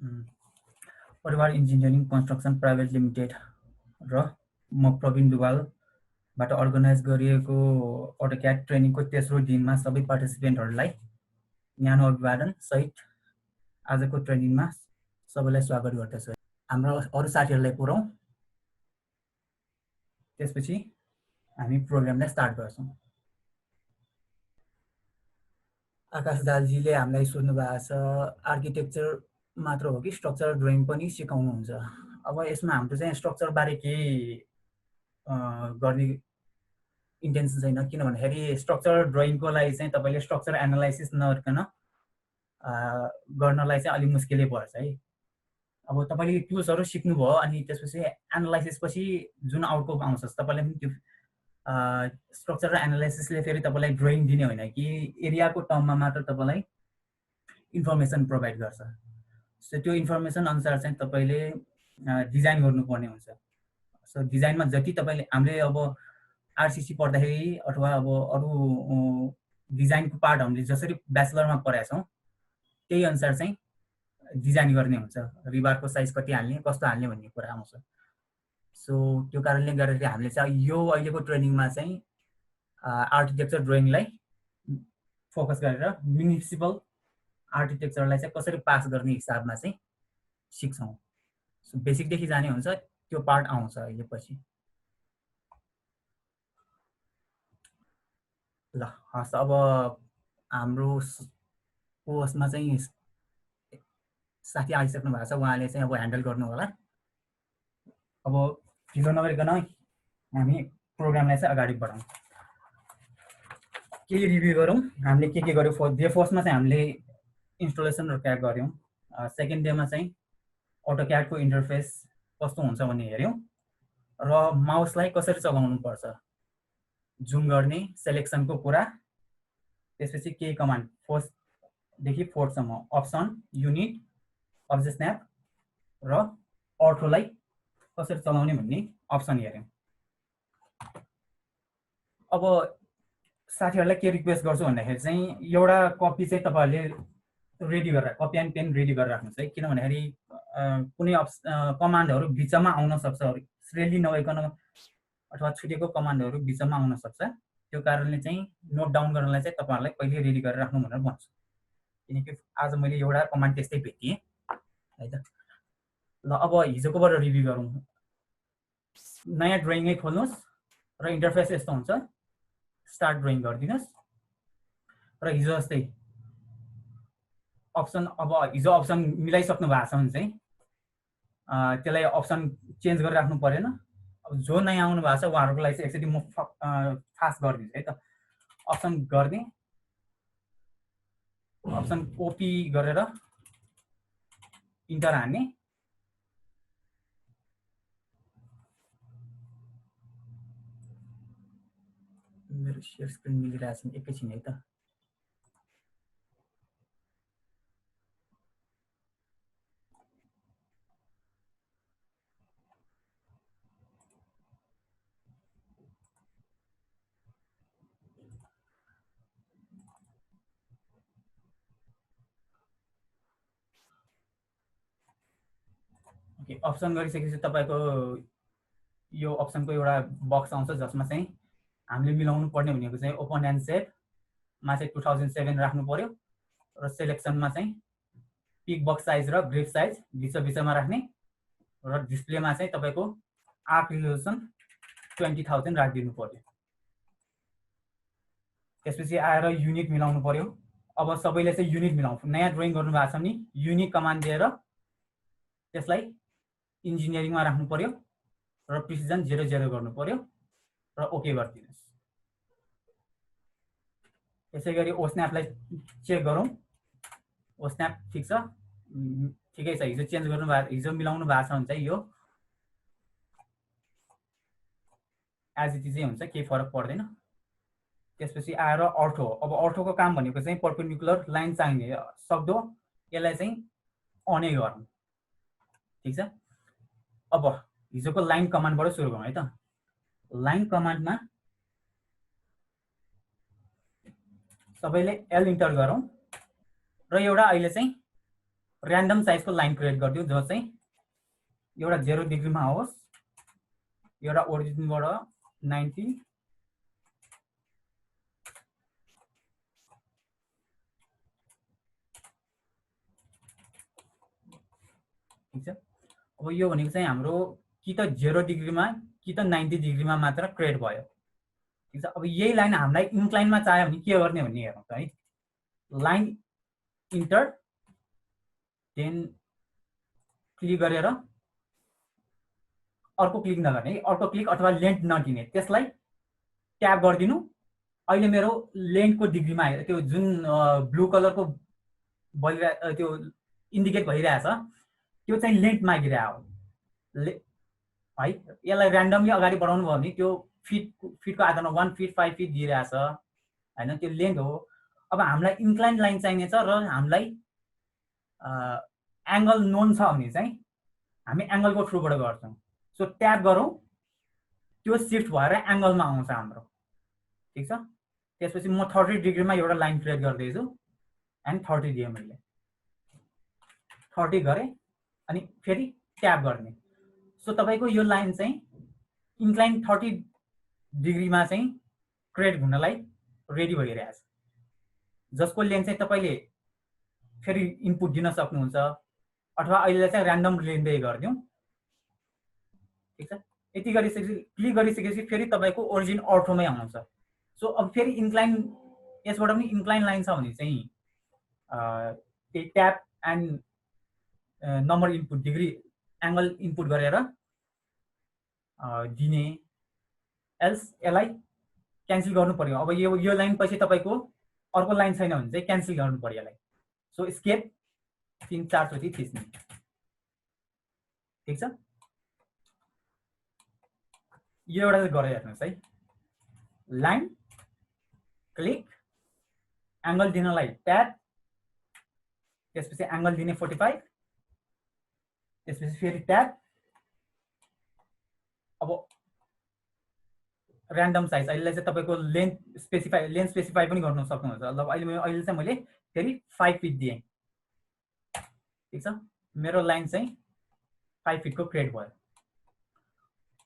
परिवार engineering construction private limited र म प्रवीण दुवालबाट अर्गनाइज गरिएको अटोक्याड ट्रेनिङको तेस्रो दिनमा सबै पार्टिसिपेन्टहरूलाई न्यानो अभिवादन सहित आजको ट्रेनिङमा सबैलाई स्वागत गर्दछु। हाम्रो अरू साथीहरूलाई पुऱ्याउँ, त्यसपछि हामी प्रोग्रामलाई स्टार्ट गर्छौँ। आकाश दालजीले हामीलाई सोध्नु भएको छ आर्किटेक्चर मात्र हो कि स्ट्रक्चरल ड्रइङ पनि सिकाउनुहुन्छ? अब यसमा हाम्रो चाहिँ स्ट्रक्चर बारे केही गर्ने इन्टेन्सन छैन, किन भन्दाखेरि स्ट्रक्चरल ड्रइङको लागि चाहिँ तपाईँले स्ट्रक्चर एनालाइसिस नगरिकन गर्नलाई चाहिँ अलिक मुस्किलै पर्छ है। अब तपाईँले टुल्सहरू सिक्नुभयो अनि त्यसपछि एनालाइसिस पछि जुन आउटपुट आउँछ तपाईँले पनि त्यो स्ट्रक्चरल एनालाइसिसले फेरि तपाईँलाई ड्रइङ दिने होइन कि एरियाको टर्ममा मात्र तपाईँलाई इन्फर्मेसन प्रोभाइड गर्छ। सो त्यो इन्फर्मेसन अनुसार चाहिँ तपाईँले डिजाइन गर्नुपर्ने हुन्छ। सो डिजाइनमा जति तपाईँले हामीले अब आरसिसी पढ्दाखेरि अथवा अब अरू डिजाइनको पार्ट हामीले जसरी ब्याचलरमा पढाएको छौँ त्यही अनुसार चाहिँ डिजाइन गर्ने हुन्छ। रिबारको साइज कति हाल्ने, कस्तो हाल्ने भन्ने कुरा आउँछ। सो त्यो कारणले गर्दाखेरि हामीले चाहिँ यो अहिलेको ट्रेनिङमा चाहिँ आर्किटेक्चर ड्रइङलाई फोकस गरेर म्युनिसिपल आर्किटेक्चरलाई चाहिँ कसरी पास गर्ने हिसाबमा चाहिँ सिक्छौँ। सो बेसिकदेखि जाने हुन्छ, त्यो पार्ट आउँछ अहिले पछि। ल हस्, अब हाम्रो कोर्समा चाहिँ साथी आइसक्नु भएको छ, उहाँले चाहिँ अब ह्यान्डल गर्नु होला। अब ढिलो नगरिकन हामी प्रोग्रामलाई चाहिँ अगाडि बढाउँ। केही रिभ्यू गरौँ हामीले के गर्यो। डे फर्स्टमा चाहिँ हामीले इन्स्टलेसन र क्याक गऱ्यौँ। सेकेन्ड डेमा चाहिँ अटोक्याडको इन्टरफेस कस्तो हुन्छ भन्ने हेऱ्यौँ र माउसलाई कसरी चलाउनु पर्छ, जुम गर्ने, सेलेक्सनको कुरा, त्यसपछि केही कमान्ड फर्स्टदेखि फोर्थसम्म अप्सन, युनिट, अब्जेक्ट स्न्याप र अर्थोलाई कसरी चलाउने भन्ने अप्सन हेऱ्यौँ। अब साथीहरूलाई के रिक्वेस्ट गर्छु भन्दाखेरि चाहिँ एउटा कपी चाहिँ तपाईँहरूले रेडी गरेर, कपी एन्ड पेन रेडी गरेर राख्नुहोस् है। किन भन्दाखेरि कुनै कमान्डहरू बिचमा आउन सक्छ, श्रेली नभइकन अथवा छुटेको कमान्डहरू बिचमा आउन सक्छ। त्यो कारणले चाहिँ नोट डाउन गर्नलाई चाहिँ तपाईँहरूलाई पहिले रेडी गरेर राख्नु भनेर भन्छु, किनकि आज मैले एउटा कमान्ड त्यस्तै भेटिएँ है त। ल अब हिजोकोबाट रिभ्यू गरौँ। नयाँ ड्रइङै खोल्नुहोस् र इन्टरफेस यस्तो हुन्छ, स्टार्ट ड्रइङ गरिदिनुहोस् र हिजो जस्तै अप्सन, अब हिजो अप्सन मिलाइसक्नु भएको छ भने चाहिँ त्यसलाई अप्सन चेन्ज गरेर राख्नु परेन। अब जो नयाँ आउनु भएको छ उहाँहरूको लागि चाहिँ एकचोटि म फास्ट गरिदिन्छु है त। अप्सन गर्ने, अप्सन कपी गरेर इन्टर हान्ने, मेरो सेयर स्क्रिन मिलिरहेको छ एकैछिन है त। ओके, अप्सन गरिसकेपछि तपाईँको यो अप्सनको एउटा बक्स आउँछ जसमा चाहिँ हामीले मिलाउनु पर्ने भनेको चाहिँ ओपन एन्ड सेटमा चाहिँ 2007 राख्नु पर्यो र सेलेक्सनमा चाहिँ पिक बक्स साइज र ग्रिड साइज बिचमा राख्ने र डिस्प्लेमा चाहिँ तपाईँको आर्क रिजोल्युसन 20,000 राखिदिनु पर्यो। त्यसपछि आएर युनिट मिलाउनु पर्यो। अब सबैले चाहिँ युनिट मिलाउँ, नयाँ ड्रइङ गर्नु भएको छ भने युनिट कमान्ड दिएर त्यसलाई इन्जिनियरिङमा राख्नु पर्यो र प्रिसिजन 0 गर्नु पर्यो र ओके गरिदिनुहोस्। यसै गरी ओस्न्यापलाई चेक गरौँ। ओस्न्याप ठिक छ, ठिकै छ। हिजो चेन्ज गर्नु भएको, हिजो मिलाउनु भएको छ भने चाहिँ यो एज इट इजै हुन्छ, केही फरक पर्दैन। त्यसपछि आएर अर्थो। अब अर्थोको काम भनेको चाहिँ परपेन्डिकुलर लाइन चाहिने सक्दो यसलाई चाहिँ अनै गरौँ, ठिक छ। अब हिजोको लाइन कमान्डबाट सुरु गरौँ है त। लाइन कमान्डमा सबैले एल इन्टर गरौँ र एउटा अहिले चाहिँ ऱ्यान्डम साइजको लाइन क्रिएट गरिदिउँ जो चाहिँ एउटा 0 डिग्रीमा होस्, एउटा ओरिजिनबाट 90, ठीक छ। अब यो भनेको चाहिँ हाम्रो कि त 0 डिग्रीमा कि त 90 डिग्रीमा मात्र क्रिएट भयो, ठीक छ। अब यही लाइन हामीलाई इन्क्लाइनमा चाहियो भने के गर्ने भन्ने हेरौँ त है। लाइन इन्टर, देन क्लिक गरेर अर्को क्लिक नगर्ने, अर्को क्लिक अथवा लेन्थ नदिने, त्यसलाई ट्याब गरिदिनु। अहिले मेरो लेन्थको डिग्रीमा आयो, त्यो जुन ब्लू कलरको बलिरहेको त्यो इन्डिकेट भइरहेछ त्यो चाहिँ लेन्थ मागिरहेको है। यसलाई ऱ्यान्डमली अगाडि बढाउनु भयो भने त्यो फिटको आधारमा 1 फिट 5 फिट दिइरहेछ होइन, त्यो लेन्थ हो। अब हामीलाई इन्क्लाइन लाइन चाहिने छ र हामीलाई एङ्गल नोन छ भने चाहिँ हामी एङ्गलको थ्रुबाट गर्छौँ। सो ट्याब गरौँ, त्यो सिफ्ट भएर एङ्गलमा आउँछ हाम्रो, ठिक छ। त्यसपछि म 30 डिग्रीमा एउटा लाइन क्रिएट गर्दैछु एन्ड 30 दिएँ मैले, 30 गरेँ अनि फेरि ट्याब गर्ने। सो तपाईँको यो लाइन चाहिँ इन्क्लाइन 30 डिग्रीमा चाहिँ क्रिएट हुनलाई रेडी भइरहेछ, जसको लेन्थ चाहिँ तपाईँले फेरि इनपुट दिन सक्नुहुन्छ अथवा अहिले चाहिँ ऱ्यान्डम लेन्थै गरिदिउँ, ठिक छ। यति गरिसकेपछि क्लिक गरिसकेपछि फेरि तपाईँको ओरिजिन अर्थोमै आउँछ। सो अब फेरि इन्क्लाइन, यसबाट पनि इन्क्लाइन लाइन छ भने चाहिँ त्यही tab and number input degree angle input गरेर दिने, एल्स यसलाई क्यान्सल गर्नु पर्यो। अब यो लाइन पछि तपाईँको अर्को लाइन छैन भने चाहिँ क्यान्सल गर्नु पर्यो यसलाई। सो स्केप 3-4 चोटि थिच्ने, ठिक छ। यो एउटा चाहिँ गरेर हेर्नुहोस् है। लाइन क्लिक, एङ्गल दिनलाई ट्याब, त्यसपछि एङ्गल दिने 45, त्यसपछि फेरि ट्याब। अब ऱ्यान्डम साइज अहिले चाहिँ तपाईँको लेन्थ स्पेसिफाई पनि गर्नु सक्नुहुन्छ। अब अहिले चाहिँ मैले फेरि 5 फिट दिएँ, ठिक छ। मेरो लाइन चाहिँ 5 फिटको क्रिएट भयो।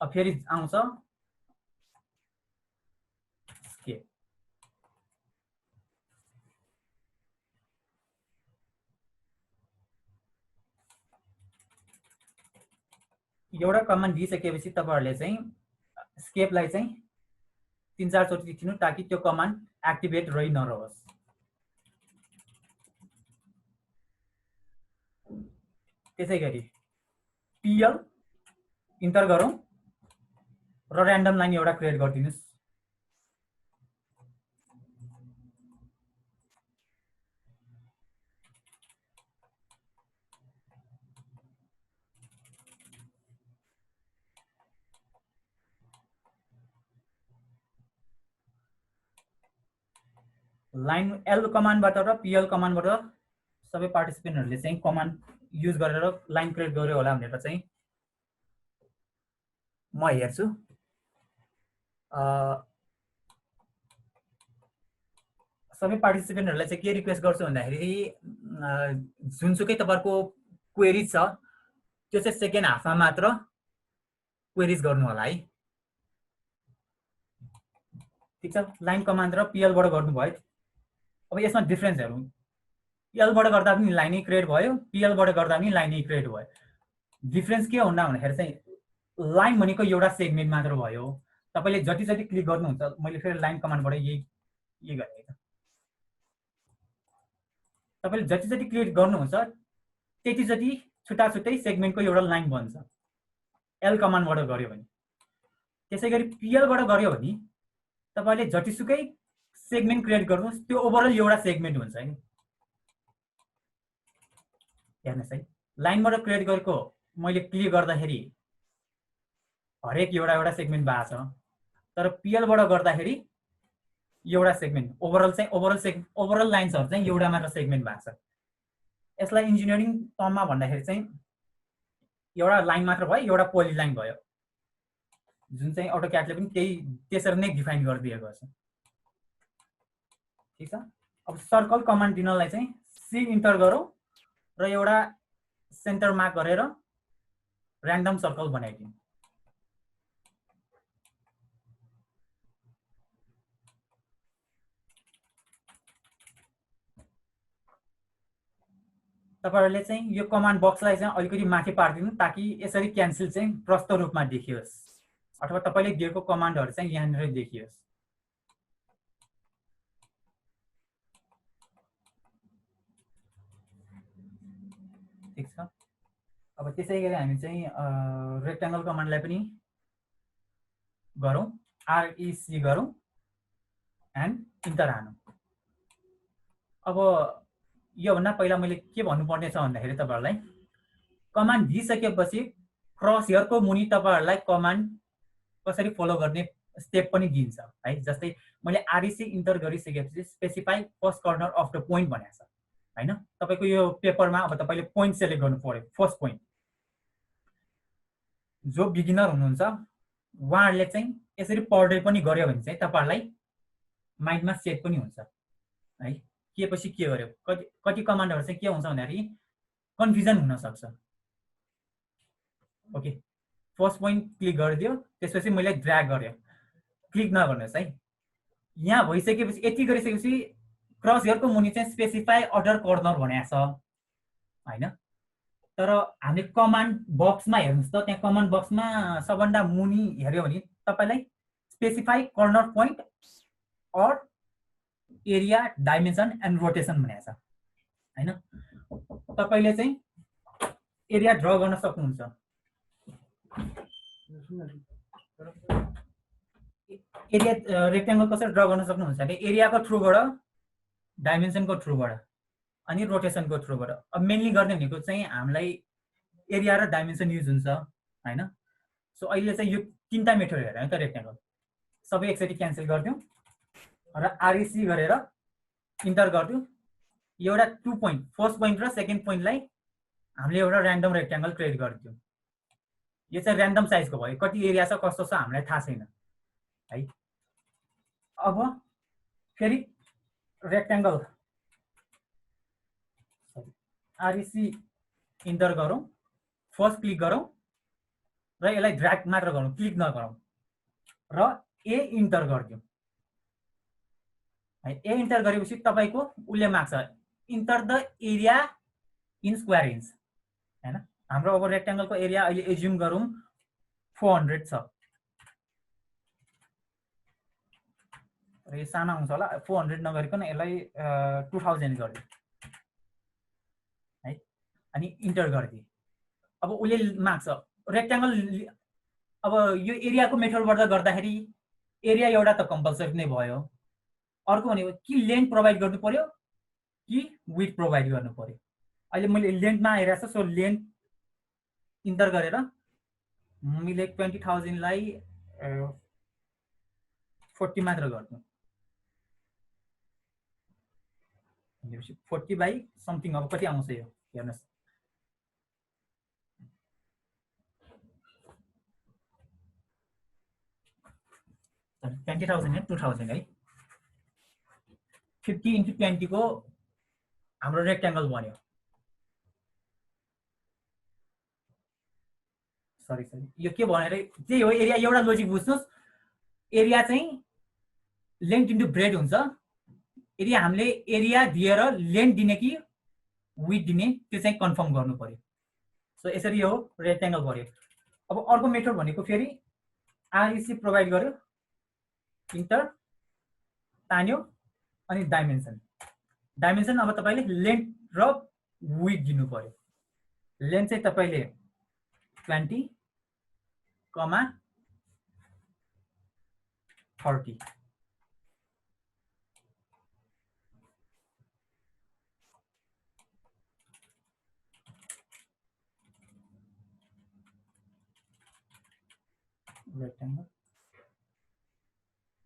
अब फेरि आउँछ स्केप, एउटा कमान्ड दिइसकेपछि तपाईँहरूले चाहिँ स्केपलाई चाहिँ 3-4 चोटि थिच्नु ताकि त्यो कमान्ड एक्टिभेट रहि नरहोस्। त्यसै गरी पिएल इन्टर गरौँ र ऱ्यान्डम लाइन एउटा क्रिएट गरिदिनुहोस्। लाइन एल कमान्डबाट र पिएल कमान्डबाट सबै पार्टिसिपेन्टहरूले चाहिँ कमान्ड युज गरेर लाइन क्रिएट गर्यो होला भनेर चाहिँ म हेर्छु। सबै पार्टिसिपेन्टहरूलाई चाहिँ के रिक्वेस्ट गर्छु भन्दाखेरि जुनसुकै तपाईँको क्वेरिज छ त्यो चाहिँ सेकेन्ड हाफमा मात्र क्वेरिज गर्नु होला है, ठिक छ। लाइन कमान्ड र पिएलबाट गर्नुभयो। अब यसमा डिफ्रेन्स हेरौँ, पिएलबाट गर्दा पनि लाइनै क्रिएट भयो, पिएलबाट गर्दा पनि लाइनै क्रिएट भयो। डिफ्रेन्स के हुँदा भन्दाखेरि चाहिँ लाइन भनेको एउटा सेगमेन्ट मात्र भयो। तपाईँले जति जति क्लिक गर्नुहुन्छ, मैले फेरि लाइन कमान्डबाट यही गरेँ, तपाईँले जति जति क्लिक गर्नुहुन्छ त्यति जति छुट्टा छुट्टै सेगमेन्टको एउटा लाइन बन्छ एल कमान्डबाट गर्यो भने। त्यसै गरी पिएलबाट गर्यो भने तपाईँले जतिसुकै सेगमेन्ट क्रिएट गर्नुहोस् त्यो ओभरअल एउटा सेगमेन्ट हुन्छ है। हेर्नुहोस् है, लाइनबाट क्रिएट गरेको मैले क्लिक गर्दाखेरि हरेक एउटा सेगमेन्ट भएको छ, तर पिएलबाट गर्दाखेरि एउटा सेगमेन्ट ओभरअल लाइन्सहरू चाहिँ एउटा मात्र सेगमेन्ट भएको छ। यसलाई इन्जिनियरिङ टर्ममा भन्दाखेरि चाहिँ एउटा लाइन मात्र भयो, एउटा पोली लाइन भयो, जुन चाहिँ अटोक्याडले पनि त्यसरी नै डिफाइन गरिदिएको छ, ठिक छ। अब सर्कल कमान्ड दिनलाई चाहिँ सी इन्टर गरौँ र एउटा सेन्टर मार्क गरेर र्यान्डम सर्कल बनाइदिउँ। तपाईहरुले चाहिँ यो कमान्ड बक्सलाई चाहिँ अलिकति माथि पार्दिनु ताकि यसरी क्यान्सल चाहिँ प्रष्ट रूपमा देखियोस् अथवा तपाईले दिएको कमान्डहरु चाहिँ यहाँनिर देखियोस्। ठीक छ। अब त्यसैगरी हामी चाहिँ रेक्टेंगल कमान्डलाई पनि गरौँ, REC गरौँ एन्ड इन्टर हानौँ। अब यो भन्दा पहिला मैले के भन्नुपर्ने छ भन्दाखेरि तपाईहरुलाई कमान्ड दिइसकेपछि क्रस हेयरको मुनि तपाईहरुलाई कमान्ड कसरी फलो गर्ने स्टेप पनि दिन्छ है। जस्तै मैले REC इन्टर गरिसकेपछि specify first corner of the point भनेको छ हैन। तपाईको यो पेपरमा अब तपाईले पोइन्ट सेलेक्ट गर्नु पर्यो, फर्स्ट पोइन्ट। जो बिगिनर हुनुहुन्छ उहाँहरुले चाहिँ यसरी पढ्दै पनि गर्यो भने चाहिँ तपाईहरुलाई माइन्डमा सेट पनि हुन्छ है। के पछि के गर्यो, कति कमान्डहरु चाहिँ के हुन्छ भन्दाखेरि कन्फ्युजन हुन सक्छ। ओके, फर्स्ट पोइन्ट क्लिक गरिदियो, त्यसपछि मैले ड्र्याग गर्यो, क्लिक नगर्नुहोस् है। यहाँ भइसकेपछि यति गरिसकेपछि क्रस हेयरको मुनि चाहिँ स्पेसिफाई अदर कर्नर भनेको छ हैन। तर हामीले कमान्ड बक्समा हेर्नुस् त, त्यहाँ कमान्ड बक्समा सबभन्दा मुनि हेर्यो भने तपाईलाई स्पेसिफाई कर्नर पोइन्ट और एरिया डाइमेन्सन एन्ड रोटेसन भनेको छ हैन। तपाईले चाहिँ एरिया ड्र गर्न सक्नुहुन्छ। एरिया रेक्टेंगल कसरी ड्र गर्न सक्नुहुन्छ भने एरियाको थ्रुबाट, डाइमेन्सनको थ्रुबाट अनि रोटेसनको थ्रुबाट। अब मेनली गर्ने भनेको चाहिँ हामीलाई एरिया र डाइमेन्सन युज हुन्छ हैन। सो अहिले चाहिँ यो तीनटा मेथड हेर है त रेक्टेंगल सबै एकचोटी क्यान्सल गर्दियौ र REC गरेर इन्टर गर्दियौ। एउटा 2 पोइन्ट, फर्स्ट पोइन्ट र सेकेन्ड पोइन्टलाई हामीले एउटा र्यान्डम रेक्टेंगल क्रिएट गरिदियौ। यो चाहिँ र्यान्डम साइजको भयो, कति एरिया छ कस्तो छ हामीलाई थाहा छैन है। अब फेरि रेक्टेंगल REC इन्टर गरौँ, फर्स्ट क्लिक गरौँ र यसलाई ड्र्याग मात्र गरौँ, क्लिक नगरौँ र A इन्टर गरिदिउँ है। A इन्टर गरेपछि तपाईको उले माग्छ enter the area in square inch हैन। हाम्रो अब रेक्टेंगलको एरिया अहिले एज्युम गरौँ 400 छ। र यो सानो हुन्छ होला, 400 नगरिकन यसलाई 2000 गरिदिउँ है अनि इन्टर गरिदिए। अब उले माग्छ रेक्टेंगल। अब यो एरियाको मेथडबाट गर्दाखेरि एरिया एउटा त कम्पल्सरी नै भयो। अर्को भनेको कि लेन्थ प्रोभाइड गर्नु पर्यो कि विड्थ प्रोभाइड गर्नु पर्यो। अहिले मैले लेन्थमा आइरहेछ, सो लेन्थ इन्टर गरेर मैले 20,000 लाई 40 मात्र गर्छु। 40 बाई समथिङ अब कति आउँछ यो हेर्नुस्। है 20,000 है 2000 है। 50 into 20 को हाम्रो रेक्टेंगल बन्यो। सरी यो के भनेर त्यही हो एरिया। एउटा लोजिक बुझ्नुस्, एरिया चाहिँ लेन्थ इन्टु ब्रेड हुन्छ। यदि हामीले एरिया दिएर लेन्थ दिने कि विड्थ दिने त्यो चाहिँ कन्फर्म गर्नु पर्यो। सो यसरी हो रेक्टेंगल बन्यो। अब अर्को मेथड भनेको फेरि REC प्रोभाइड गर्यो, इन्टर तान्यो अनि डाइमेन्सन। डाइमेन्सन अब तपाईले लेन्थ र विड्थ दिनु पर्यो। लेन्थ चाहिँ तपाईले 20, 30 रेक्टेंगल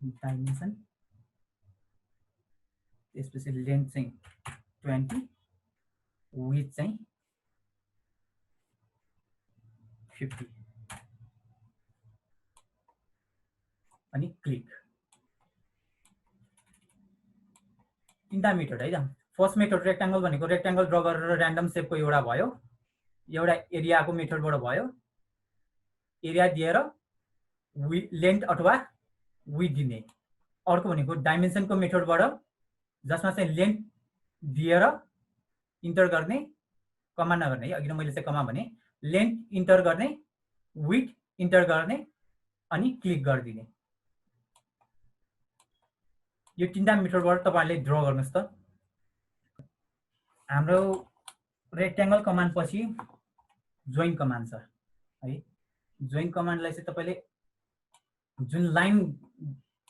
डाइमेन्सन, त्यसपछि लेन्थ चाहिँ 20, विड्थ चाहिँ 50 अनि क्लिक। तीनटा मेथड है त। फर्स्ट मेथड रेक्ट्याङ्गल भनेको रेक्ट्याङ्गल ड्र गरेर ऱ्यान्डम सेपको एउटा भयो, एउटा एरियाको मेथडबाट भयो, एरिया दिएर लेन्थ अथवा विड्थ दिने। अर्को भनेको डाइमेन्सनको मेथडबाट जसमा चाहिँ लेन्थ दिएर इन्टर गर्ने, कमा नगर्ने है, अघि मैले चाहिँ कमा भने, लेन्थ इन्टर गर्ने, विड्थ इन्टर गर्ने अनि क्लिक गरिदिने। यो तीनटा मेथडबाट तपाईहरुले ड्र गर्नुस् त। हाम्रो रेक्ट्याङ्गल कमान्ड पछि जोइन कमान्ड छ है। जोइन कमान्डलाई चाहिँ तपाईले जुन लाइन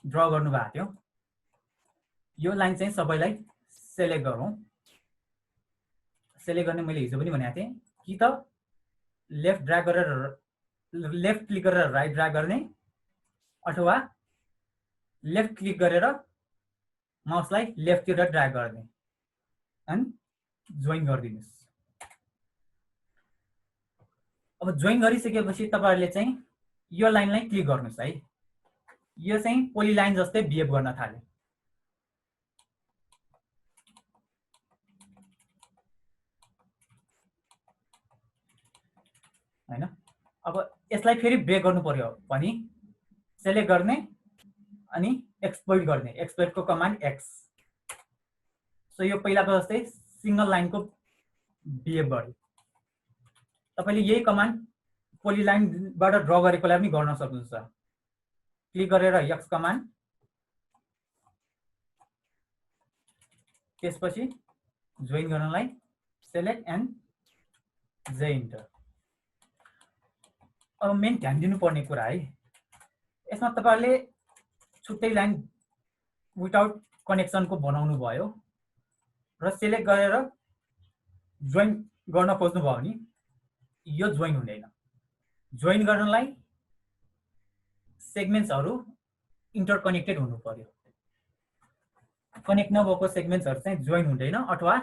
ड्र गर्नु भएको थियो यो लाइन चाहिँ सबैलाई सेलेक्ट गरौँ। सेलेक्ट गर्ने मैले हिजो पनि भनेको थिएँ कि त लेफ्ट ड्र्याग गरेर लेफ्ट क्लिक गरेर राइट ड्र्याग गर्ने अथवा लेफ्ट क्लिक गरेर माउसलाई लेफ्टतिर ड्र्याग गर्ने अनि जोइन गरिदिनुस्। अब जोइन गरिसकेपछि तपाईहरुले चाहिँ यो लाइनलाई क्लिक गर्नुस् है। यो चाहिँ पोलिलाइन जस्तै बिहेभ गर्न थाल्यो। हैन, अब यसलाई फेरि ब्रेक गर्नु पर्यो भने सेलेक्ट गर्ने अनि एक्सप्लोइट गर्ने। एक्सप्लोइटको कमान्ड एक्स। सो यो पहिलाको जस्तै सिंगल लाइनको बिहेभ गर्यो। तपाईले यही कमान्ड पोलिलाइनबाट ड्र गरेकोलाई पनि गर्न सक्नुहुन्छ। क्लिक गरेर एक्स कमान्ड, त्यसपछि जोइन गर्नलाई सेलेक्ट एन्ड जे इन्टर। अब मेन ध्यान दिनुपर्ने कुरा है, यसमा तपाईहरुले छुट्टै लाइन विदाउट कनेक्सनको बनाउनु भयो र सेलेक्ट गरेर जोइन गर्न खोज्नु भयो भने यो जोइन हुँदैन। जोइन गर्नलाई सेगमेन्ट्सहरु इन्टरकनेक्टेड हुनु पर्यो। कनेक्ट नभएको सेगमेन्ट्सहरु चाहिँ जोइन हुँदैन। अथवा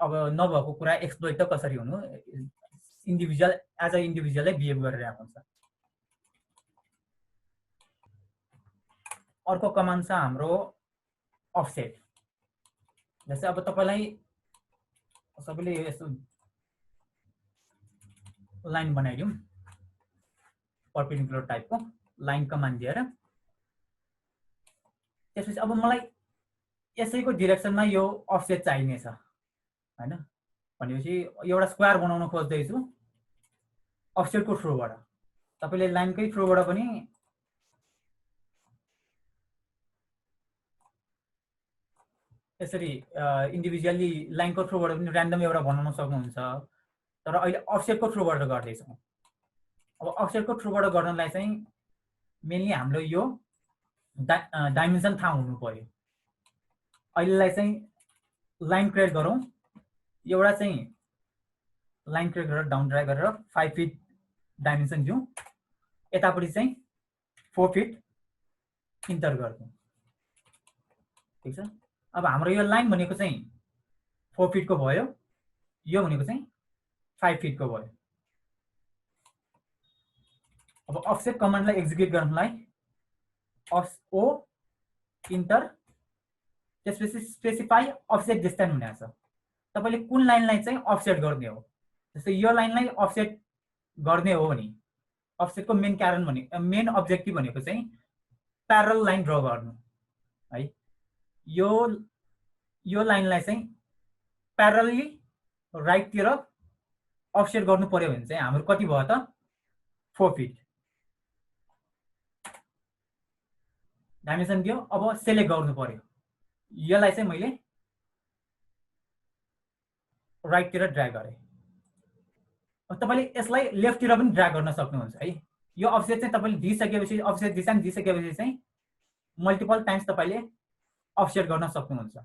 अब नभएको कुरा एक्सप्लोइट त कसरी हुनु, इन्डिभिजुअल एज अ इन्डिभिजुअलै बिहेभ गरिरहेको हुन्छ। अर्को कमान्ड छ हाम्रो अफसेट। जस्तै अब तपाईलाई सबैले यस्तो लाइन बनाइदिउँ परपेन्डिकुलर टाइपको लाइन कमान्ड दिएर, त्यसपछि अब मलाई यसैको डिरेक्सनमा यो अफसेट चाहिनेछ हैन। भनेपछि एउटा स्क्वायर बनाउन खोज्दैछु अफसेटको थ्रुबाट। तपाईले लाइनकै थ्रुबाट पनि यसरी इन्डिभिजुअली लाइनको थ्रुबाट पनि र्यान्डम एउटा बनाउन सक्नुहुन्छ। तर अहिले अफसेटको थ्रुबाट गर्दैछौँ। अब अफसेटको थ्रुबाट गर्नलाई चाहिँ मेनली हाम्रो यो डाइमेन्सन थाहा हुनु पर्यो। अहिलेलाई चाहिँ लाइन क्रिएट गरौँ। एउटा चाहिँ लाइन क्रिएट गरेर डाउन ड्र्याग गरेर 5 फिट डाइमेन्सन दिउँ। यतापट्टि चाहिँ 4 फिट इन्टर गर्छौँ। ठीक छ। अब हाम्रो यो लाइन भनेको चाहिँ 4 फिटको भयो, यो भनेको चाहिँ 5 फिटको भयो। अब अफसेट कमान्डलाई एक्जिक्युट गर्नलाई ओ इन्टर, त्यसपछि स्पेसिफाई अफसेट डिस्टेन्स हुने छ। तपाईले कुन लाइनलाई चाहिँ अफसेट गर्ने हो। जस्तै यो लाइनलाई अफसेट गर्ने हो भने अफसेटको मेन कारण भने मेन अब्जेक्टिभ भनेको चाहिँ प्यारल लाइन ड्र गर्नु है। यो लाइनलाई चाहिँ प्यारलली राइटतिर अफसेट गर्नु पर्यो भने चाहिँ हाम्रो कति भयो त 4 फिट डाइमेन्सन दियो। अब सेलेक्ट गर्नु पर्यो। यसलाई चाहिँ मैले राइटतिर ड्र्याग गरेँ। तपाईले यसलाई लेफ्टतिर पनि ड्र्याग गर्न सक्नुहुन्छ है। यो अफसेट चाहिँ तपाईले दिइसकेपछि अफसेट डिस्टेन्स दिइसकेपछि चाहिँ मल्टिपल टाइम्स तपाईले अफसेट गर्न सक्नुहुन्छ।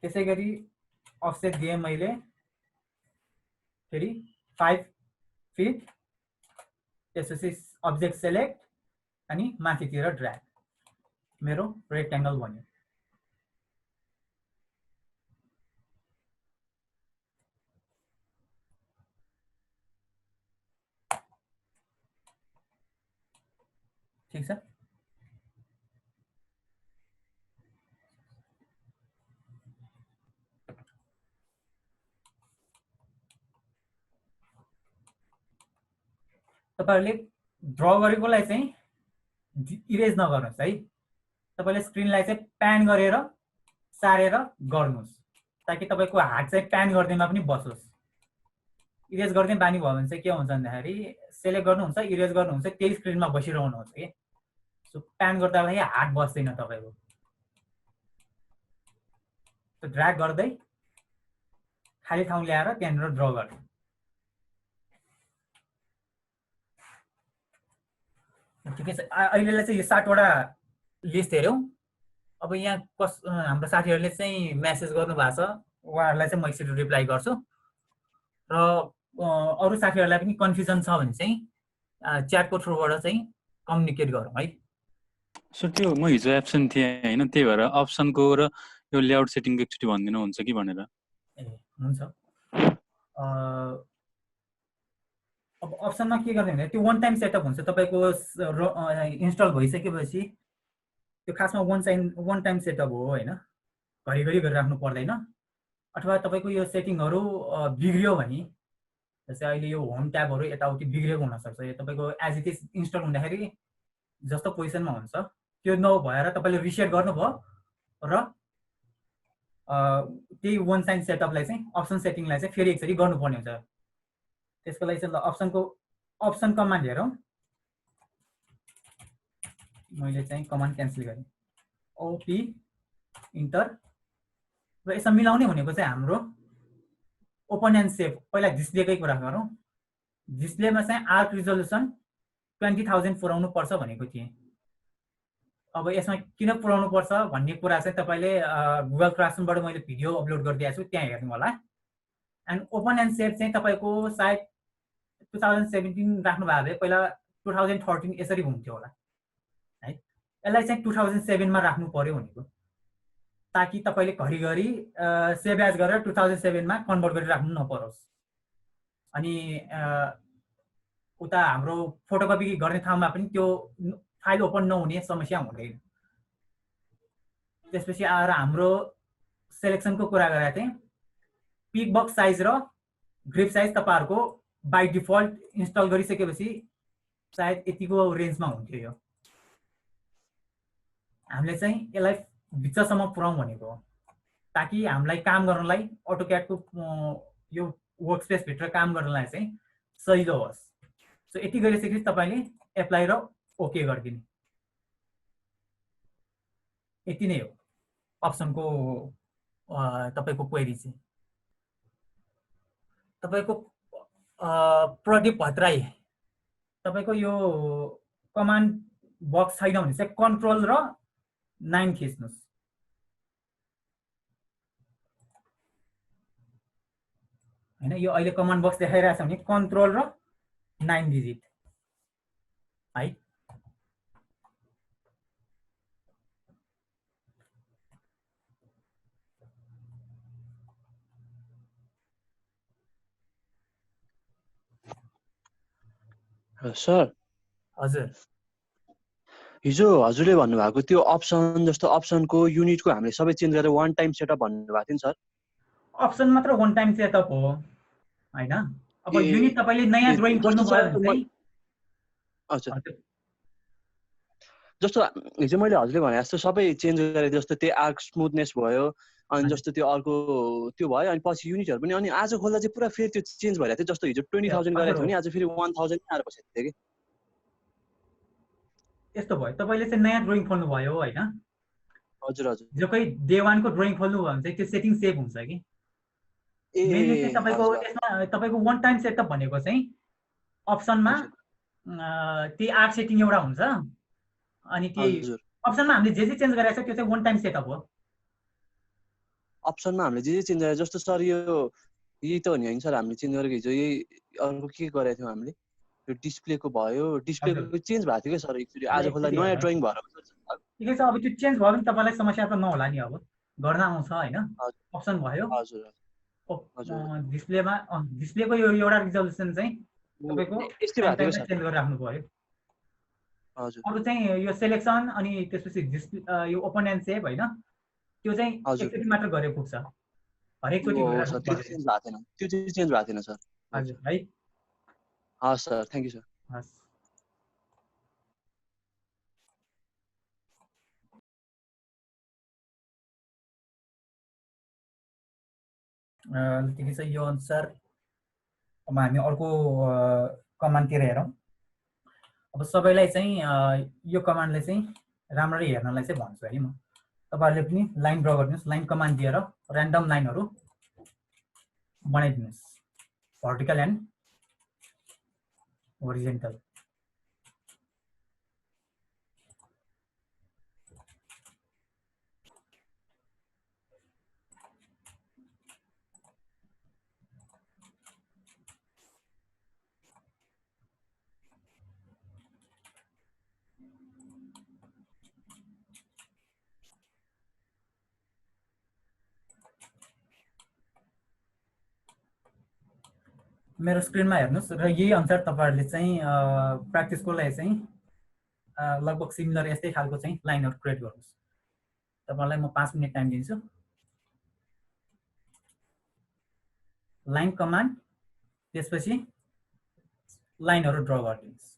त्यसैगरी अफसेट दिए मैले फेरि 5 फिट, त्यसपछि अब्जेक्ट सेलेक्ट अनि माथितिर ड्र्याग। मेरो रेक्ट्याङ्गल बन्यो। ठीक छ। तपाईहरुले ड्र गरेकोलाई चाहिँ इरेज नगर्नुस् है। तपाईले स्क्रिनलाई चाहिँ प्यान गरेर सारेर गर्नुस् ताकि तपाईको हात चाहिँ प्यान गर्दैमा पनि बसोस्। इरेज गर्दै बानी भयो भने चाहिँ के हुन्छ भन्दाखेरि सेलेक्ट गर्नुहुन्छ, इरेज गर्नुहुन्छ, त्यही स्क्रिनमा बसिरहनुहुन्छ के। सो प्यान गर्दाखेरि हात बस्दैन तपाईको। सो ड्र्याग गर्दै खाली ठाउँ ल्याएर त्यहाँनिर ड्र गर्नु। ठिकै छ। अहिलेलाई चाहिँ यो 7 वटा लिस्ट हेर्यौं। अब यहाँ हाम्रो साथीहरुले चाहिँ मेसेज गर्नु भएको छ, उहाँहरुलाई चाहिँ म एकचोटि रिप्लाई गर्छु र अरु साथीहरुलाई पनि कन्फ्युजन छ भने चाहिँ च्याटको थ्रुबाट चाहिँ कम्युनिकेट गरौँ है। सर त्यो म हिजो एब्सेन्ट थिएँ हैन, त्यही भएर अप्सनको र यो लेआउट सेटिङको एकचोटि भनिदिनु हुन्छ कि भनेर। ए हुन्छ। अब अप्सनमा के गर्ने भने त्यो वन टाइम सेटअप हुन्छ। तपाईको इन्स्टल भइसकेपछि त्यो खासमा वन टाइम सेटअप हो हैन, घरिघरि गरिराख्नु पर्दैन। अथवा तपाईको यो सेटिङहरु बिग्रियो भने जस्तै अहिले यो होम ट्याबहरु यताउति बिग्रेको हुन सक्छ। यो तपाईको एज इट इज इन्स्टल हुँदाखेरि जस्तो पोजिसनमा हुन्छ त्यो नभएर तपाईले रिसेट गर्नुभयो र त्यही वन टाइम सेटअपलाई चाहिँ अप्सन सेटिङलाई चाहिँ फेरि एकचोटि गर्नुपर्ने हुन्छ। त्यसको लागि चाहिँ अप्सन कमान्ड हेरौँ। मैले चाहिँ कमान्ड क्यान्सल गरेँ, ओपी इन्टर। र यसमा मिलाउने भनेको चाहिँ हाम्रो ओपन एन्ड सेभ। पहिला डिस्प्लेकै कुरा गरौँ। डिस्प्लेमा चाहिँ आर्क रिजोल्युसन 20,000 पुर्याउनु पर्छ भनेको थिएँ। अब यसमा किन पुर्याउनु पर्छ भन्ने कुरा चाहिँ तपाईले गुगल क्लासरुमबाट मैले भिडियो अपलोड गरिदिएको छु, त्यहाँ हेर्नु होला। एन्ड ओपन एन्ड सेभ चाहिँ तपाईको सायद 2017 राख्नु भएको भए पहिला 2013 यसरी हुन्थ्यो होला है। यसलाई चाहिँ 2007 मा राख्नु पर्यो भनेको, ताकि तपाईले घरिघरि सेभ एज गरेर 2007 मा कन्भर्ट गरेर राख्नु नपरोस्। अनि उता हाम्रो फोटोकपी गर्ने ठाउँमा पनि त्यो फाइल ओपन नहुने समस्या हुँदैन। त्यसपछि आएर हाम्रो सेलेक्सनको कुरा गरेर चाहिँ पिक बक्स साइज र ग्रिप साइज तपाईहरुको बाइ डिफल्ट इन्स्टल गरिसकेपछि सायद यतिको रेन्जमा हुन्थ्यो। यो हामीले चाहिँ यसलाई भित्रसम्म पुर्याउँ भनेको हो, ताकि हामीलाई काम गर्नलाई अटोक्याडको यो वर्कस्पेस भित्र काम गर्नलाई चाहिँ सजिलो होस्। सो यति गरिसकेपछि तपाईले एप्लाई र ओके गरिदिनु। यति नै हो अप्सनको तपाईको क्वेरी चाहिँ। तपाईको प्रदीप भट्टराई, तपाईको यो कमान्ड बक्स छैन भने चाहिँ कन्ट्रोल र 9 थिच्नुस्। हैन, यो अहिले कमान्ड बक्स देखाइरहेछ भने कन्ट्रोल र 9 डिजिट है। सर हजुर, हिजो हजुरले भन्नुभएको त्यो अप्सन जस्तो अप्सनको युनिटको हामीले सबै चेन्ज गरेर वान टाइम सेटअप भन्नुभएको थियो नि सर। अप्सन मात्र वन टाइम सेटअप हो हैन। अब युनिट तपाईले नयाँ ड्रइङ खोल्नु भयो भने चाहिँ हजुर, जस्तो हिजो मैले हजुरले भने जस्तो सबै चेन्ज गरे, जस्तो त्यो आर्क स्मुथनेस भयो, अनि जस्तो त्यो अर्को त्यो भयो, अनि पछि युनिटहरु पनि। अनि आज खोल्दा चाहिँ पुरा फेरि त्यो चेन्ज भइरहेको थियो। जस्तो हिजो 20,000 गरेको थियो भने आज फेरि 1,000 नै आएर बसेको थियो कि। यस्तो भयो, तपाईले चाहिँ नयाँ ड्रइङ खोल्नु भयो हैन। हजुर हजुर, जो कोही डे 1 को ड्रइङ खोल्नु भयो भने चाहिँ त्यो सेटिङ सेभ हुन्छ कि। मेनली चाहिँ तपाईको यसमा तपाईको वन टाइम सेटअप भनेको चाहिँ अप्सनमा त्यही आर्क सेटिङ एउटा हुन्छ। अनि त्यही अप्सनमा हामीले जे चेन्ज गरेको छ त्यो चाहिँ वन टाइम सेटअप हो। अप्सनमा हामीले जे चेन्ज गरे, जस्तो सर यही त हो नि हैन सर, हामीले चेन्ज गरेको हिजो यही अर्को के गरेको थियौँ हामीले, यो डिस्प्लेको भयो, डिस्प्लेको चेन्ज भएको थियो कि सर एकचोटि। आज खोल्दा नयाँ ड्रइङ भएर ठिकै छ। अब त्यो चेन्ज भयो भने तपाईलाई समस्या त नहोला नि। अब गर्न आउँछ हैन, अप्सन भयो। हजुर हजुर, डिस्प्लेमा डिस्प्लेको यो एउटा रिजोल्युसन चाहिँ तपाईको यस्तै भएको थियो सर। चेन्ज गरेर राख्नु पर्यो। हजुर, अरु चाहिँ यो सेलेक्सन अनि त्यसपछि यो ओपन एन्ड सेभ हैन, त्यो चाहिँ एकचोटि मात्र गरे पुग्छ। हरेक चोटी गरेर त्यो चेन्ज भएको थिएन, त्यो चाहिँ चेन्ज भएको थिएन सर। हजुर है। हस् सर, थ्यांक यू सर। हस् ठिकै छ। यो अनुसार अब हामी अर्को कमान्डतिर हेरौँ। अब सबैलाई चाहिँ यो कमान्डले चाहिँ राम्ररी हेर्नलाई चाहिँ भन्छु है म। तपाईहरुले पनि लाइन ड्रा गर्नुस्, लाइन कमान्ड दिएर र्यान्डम लाइनहरु बनाइदिनुस्, भर्टिकल एन्ड होरिजेन्टल। मेरो स्क्रिनमा हेर्नुस् र यही अनुसार तपाईहरुले चाहिँ प्र्याक्टिसको लागि चाहिँ लगभग सिमिलर यस्तै खालको चाहिँ लाइनहरु क्रिएट गर्नुस्। तपाईलाई म 5 मिनेट टाइम दिन्छु। लाइन कमान्ड त्यसपछि लाइनहरु ड्रा गरिदिनुस्।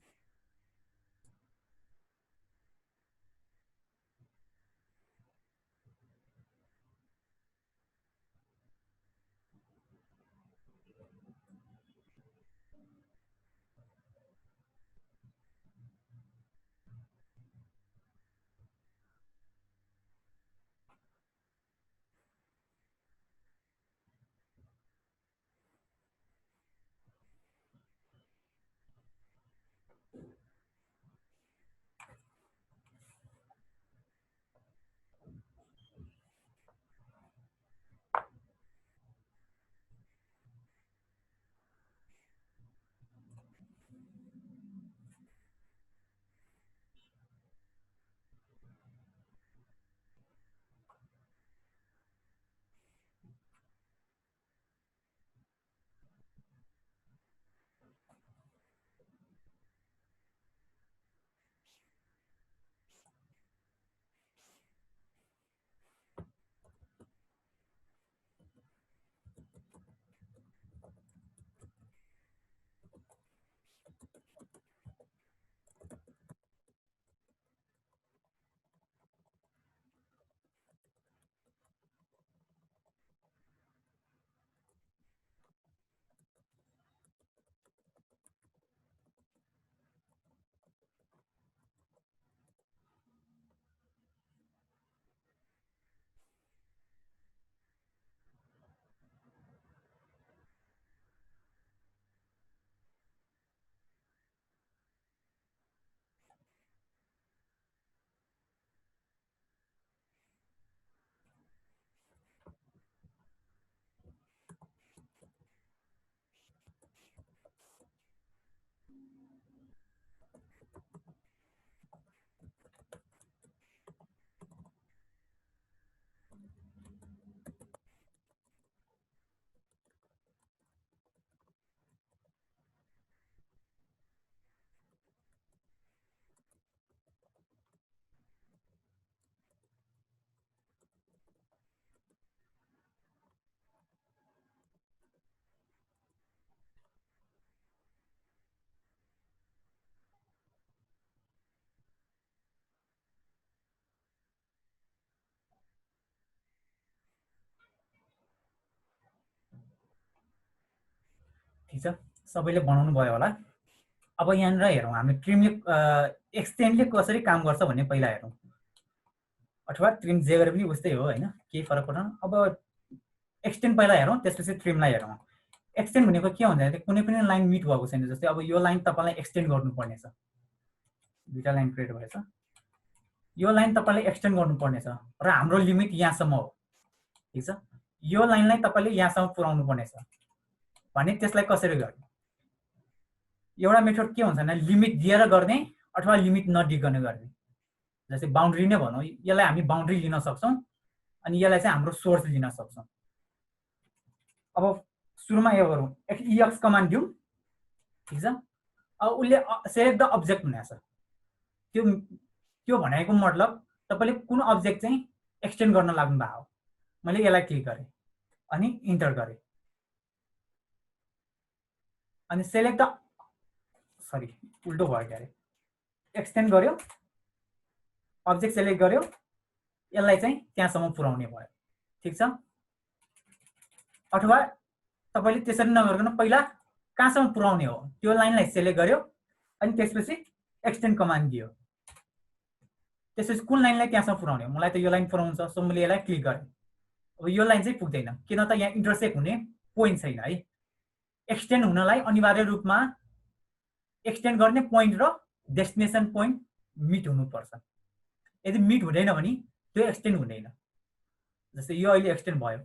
ठीक छ, सबैले बनाउनु भयो होला। अब यहाँनिर हेरौँ हामी ट्रिमले एक्सटेन्डले कसरी काम गर्छ भन्ने पहिला हेरौँ, अथवा ट्रिम जे गरे पनि उस्तै हो हैन, केही फरक पर्दैन। अब एक्सटेन्ड पहिला हेरौँ, त्यसपछि ट्रिमलाई हेरौँ। एक्सटेन्ड भनेको के हुन्छ भने कुनै पनि लाइन मिट भएको छैन, जस्तै अब यो लाइन तपाईलाई एक्सटेन्ड गर्नुपर्ने छ, दुईटा लाइन क्रिएट भएछ, यो लाइन तपाईले एक्सटेन्ड गर्नुपर्ने छ र हाम्रो लिमिट यहाँसम्म हो। ठीक छ, यो लाइनलाई तपाईले यहाँसम्म पुर्याउनु पर्ने छ भने त्यसलाई कसरी गर्ने? एउटा मेथड के हुन्छ भने लिमिट दिएर गर्ने अथवा लिमिट नदिइकन गर्ने। जस्तै बाउन्ड्री नै भनौँ, यसलाई हामी बाउन्ड्री लिन सक्छौँ अनि यसलाई चाहिँ हाम्रो सोर्स लिन सक्छौँ। अब सुरुमा यो गरौँ, एक्स कमान्ड दिउँ। ठीक छ, अब उसले सेलेक्ट द अब्जेक्ट भनेको छ। त्यो भनेको मतलब तपाईले कुन अब्जेक्ट चाहिँ एक्सटेन्ड गर्न लाग्नु भएको हो। मैले यसलाई क्लिक गरेँ अनि इन्टर गरेँ अनि सेलेक्ट द सरी उल्टो भयो क्यारे एक्सटेन्ड गर्यो अब्जेक्ट सेलेक्ट गर्यो यसलाई चाहिँ त्यहाँसम्म पुर्याउने भयो ठीक छ अथवा तपाईले त्यसरी नगर्कन पहिला कहाँसम्म पुर्याउने हो त्यो लाइनलाई सेलेक्ट गर्यो अनि त्यसपछि एक्सटेन्ड कमान्ड दियो त्यसपछि कुन लाइनलाई त्यहाँसम्म पुर्याउने हो मलाई त यो लाइन पुर्याउँछ सो मैले यसलाई क्लिक गरेँ अब यो लाइन चाहिँ पुग्दैन किन त यहाँ इन्टरसेक्ट हुने पोइन्ट छैन है एक्सटेन्ड हुनलाई अनिवार्य रूपमा एक्सटेन्ड गर्ने पोइन्ट र डेस्टिनेसन पोइन्ट मिट हुनुपर्छ यदि मिट हुँदैन भने त्यो एक्सटेन्ड हुँदैन जस्तै यो अहिले एक्सटेन्ड भयो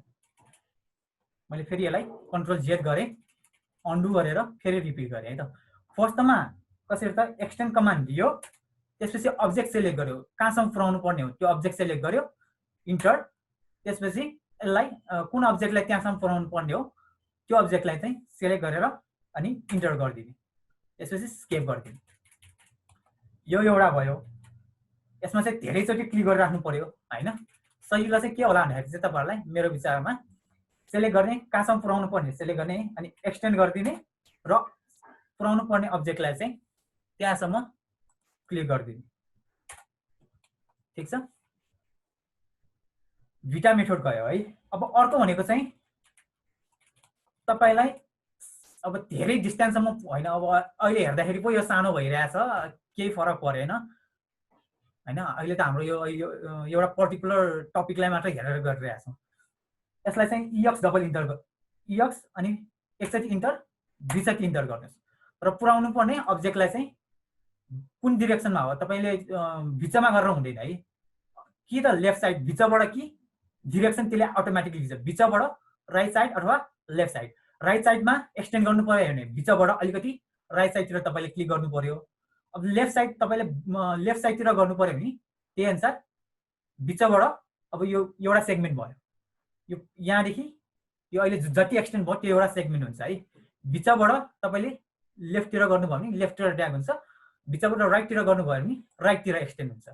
मैले फेरि यसलाई कन्ट्रोल जेड गरेँ अन्डु गरेर फेरि रिपिट गरेँ है त फर्स्टमा कसरी त एक्सटेन्ड कमान्ड दियो त्यसपछि अब्जेक्ट सेलेक्ट गर्यो कहाँसम्म पुर्याउनु पर्ने हो त्यो अब्जेक्ट सेलेक्ट गर्यो इन्टर त्यसपछि यसलाई कुन अब्जेक्टलाई त्यहाँसम्म पुर्याउनु पर्ने हो त्यो अब्जेक्टलाई चाहिँ सेलेक्ट गरेर अनि इन्टर गरिदिने त्यसपछि स्केप गरिदिने यो एउटा भयो यसमा चाहिँ धेरैचोटि क्लिक गरिराख्नु पर्यो हैन सजिलो चाहिँ के होला भन्दाखेरि चाहिँ तपाईहरुलाई मेरो विचारमा सेलेक्ट गर्ने कहाँसम्म पुर्याउनु पर्ने सेलेक्ट गर्ने अनि एक्सटेन्ड गरिदिने र पुर्याउनु पर्ने अब्जेक्टलाई चाहिँ त्यहाँसम्म क्लिक गरिदिने ठीक छ भिटा मेथड गयो है अब अर्को भनेको चाहिँ तपाईलाई अब धेरै डिस्टेन्ससम्म हैन अब अहिले हेर्दाखेरि पो यो सानो भइरहेछ केही फरक परेन हैन अहिले त हाम्रो यो एउटा पर्टिकुलर टपिकलाई मात्र हेरेर गरिरहेछ यसलाई चाहिँ EX डबल इन्टर EX अनि एकचोटि इन्टर दुईचोटि इन्टर गर्नुस् र पुर्याउनु पर्ने अब्जेक्टलाई चाहिँ कुन डिरेक्सनमा हो तपाईले भिचमा गरेर हुँदैन है कि त लेफ्ट साइड भिचबाट कि डिरेक्सन त्यसले अटोमेटिकली दिन्छ भिचबाट राइट साइड अथवा लेफ्ट साइड राइट साइडमा एक्सटेन्ड गर्नु पर्यो भने भिचबाट अलिकति राइट साइडतिर तपाईले क्लिक गर्नु पर्यो अब लेफ्ट साइड तपाईले लेफ्ट साइडतिर गर्नु पर्यो भने त्यही अनुसार भिचबाट अब यो एउटा सेगमेन्ट भयो यो यहाँदेखि यो अहिले जति एक्सटेन्ड भयो त्यो एउटा सेगमेन्ट हुन्छ है भिचबाट तपाईले लेफ्टतिर गर्नुभयो भने लेफ्टतिर ड्र्याग हुन्छ भिचबाट राइटतिर गर्नुभयो भने राइटतिर एक्सटेन्ड हुन्छ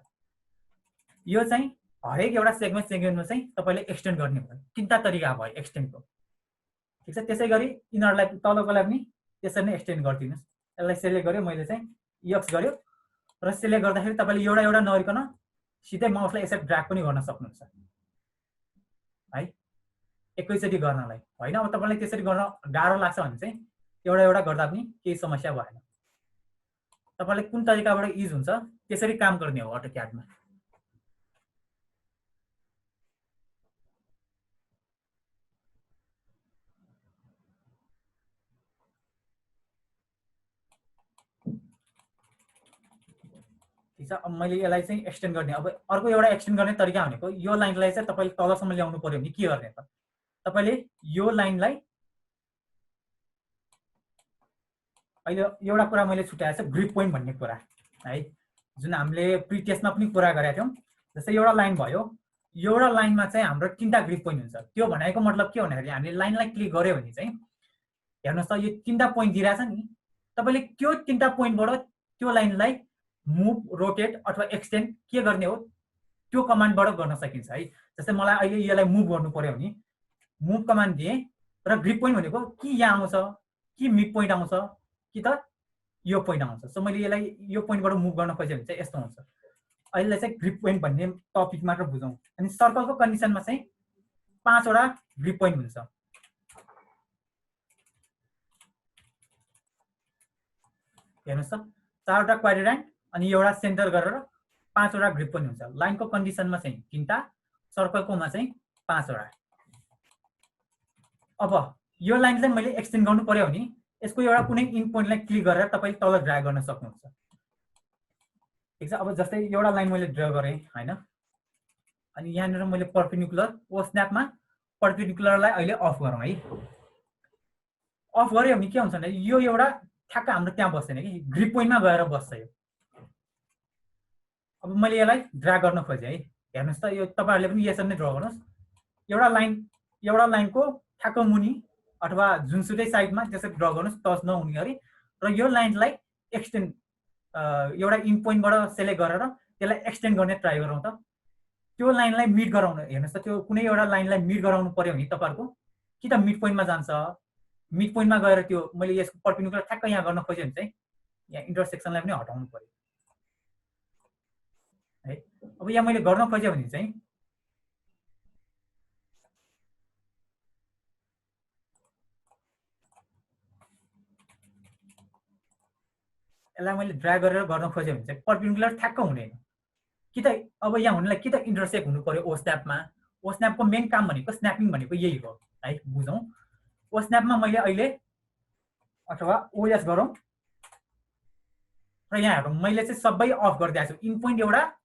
यो चाहिँ हरेक एउटा सेगमेन्टमा चाहिँ तपाईले एक्सटेन्ड गर्ने भयो तीनटा तरिका भयो एक्सटेन्डको ठीक छ त्यसैगरी इनरलाई तलकोलाई पनि त्यसरी नै एक्सटेन्ड गरिदिनुस् यसलाई सेलेक्ट गर्यो मैले चाहिँ EX गर्यो र सेलेक्ट गर्दाखेरि तपाईले एउटा एउटा नगरिकन सिधै माउसलाई यसरी ड्र्याग पनि गर्न सक्नुहुन्छ है एकैचोटि गर्नलाई हैन अब तपाईलाई त्यसरी गर्न गाह्रो लाग्छ भने चाहिँ एउटा एउटा गर्दा पनि केही समस्या भएन तपाईलाई कुन तरिकाबाट इज हुन्छ त्यसरी काम गर्ने हो अटोक्याडमा ठीक छ अब मैले यसलाई चाहिँ एक्सटेन्ड गर्ने अब अर्को एउटा एक्सटेन्ड गर्ने तरिका भनेको यो लाइनलाई चाहिँ तपाईले तलसम्म ल्याउनु पर्यो भने के गर्ने त तपाईले यो लाइनलाई अहिले एउटा कुरा मैले छुट्याएको छ ग्रिप पोइन्ट भन्ने कुरा है जुन हामीले प्री टेस्टमा पनि कुरा गरेका थियौं जस्तै एउटा लाइन भयो एउटा लाइनमा चाहिँ हाम्रो तीनटा ग्रिप पोइन्ट हुन्छ त्यो भनेको मतलब के भन्दाखेरि हामीले लाइनलाई क्लिक गर्यो भने चाहिँ हेर्नुस् त यो तीनटा पोइन्ट दिइराछ नि तपाईले त्यो तीनटा पोइन्टबाट त्यो लाइनलाई मुभ रोटेट अथवा एक्सटेन्ड के गर्ने हो त्यो कमान्डबाट गर्न सकिन्छ है जस्तै मलाई अहिले यसलाई मुभ गर्नु पर्यो भने मुभ कमान्ड दिए र ग्रिप पोइन्ट भनेको कि यहाँ आउँछ कि मिड पोइन्ट आउँछ कि त यो पोइन्ट आउँछ सो मैले यसलाई यो पोइन्टबाट मुभ गर्न खोजेँ भने चाहिँ यस्तो हुन्छ अहिले चाहिँ ग्रिप पोइन्ट भन्ने टपिक मात्र बुझौँ अनि सर्कलको कन्डिसनमा चाहिँ 5 वटा ग्रिप पोइन्ट हुन्छ हेर्नुस् त 4 वटा क्वाड्रेन्ट अनि एउटा सेन्टर गरेर 5 वटा ग्रिप पोइन्ट हुन्छ लाइनको कन्डिसनमा चाहिँ 3टा सर्कलकोमा चाहिँ 5 वटा अब यो लाइन चाहिँ मैले एक्सटेन्ड गर्नु पर्यो भने यसको एउटा कुनै इन पोइन्टलाई क्लिक गरेर तपाईले तल ड्र्याग गर्न सक्नुहुन्छ ठीक छ अब जस्तै एउटा लाइन मैले ड्रा गरे हैन अनि यहाँनिर मैले परपेन्डिकुलर ओ स्न्यापमा परपेन्डिकुलरलाई अहिले अफ गरौँ है अफ गर्यो भने के हुन्छ भने यो एउटा ठ्याक्क हाम्रो त्यहाँ बस्दैन कि ग्रिप पोइन्टमा गएर बस्छ यो अब मैले यसलाई ड्र्याग गर्न खोजेँ है हेर्नुस् त यो तपाईहरुले पनि यसरी नै ड्रा गर्नुस् एउटा लाइनको ठ्याक्क मुनि अथवा जुनसुकै साइडमा त्यसरी ड्रा गर्नुस् टच नहुने गरी र यो लाइनलाई एक्सटेन्ड एउटा इन पोइन्टबाट सेलेक्ट गरेर त्यसलाई एक्सटेन्ड गर्ने ट्राई गरौँ त त्यो लाइनलाई मिड गराउन हेर्नुस् त त्यो कुनै एउटा लाइनलाई मिड गराउनु पर्यो भने तपाईहरुको कि त मिड पोइन्टमा जान्छ मिड पोइन्टमा गएर त्यो मैले यसको परपेन्डिकुलर ठ्याक्क यहाँ गर्न खोजेँ भने चाहिँ यहाँ इन्टरसेक्सनलाई पनि हटाउनु पर्यो है। अब यहाँ मैले गर्न खोजेँ भने चाहिँ यसलाई मैले ड्र्याग गरेर गर्न खोजेँ भने चाहिँ परपेन्डिकुलर ठ्याक्क हुँदैन कि त। अब यहाँ हुनलाई कि त इन्टरसेक्ट हुनु पर्यो ओ स्न्यापमा। ओ स्न्यापको मेन काम भनेको स्न्यापिङ भनेको यही हो है, बुझौँ। ओ स्न्यापमा मैले अहिले अथवा ओएस गरौँ र यहाँ हेरौँ मैले चाहिँ सबै अफ गरिदिएको छु। इन पोइन्ट एउटा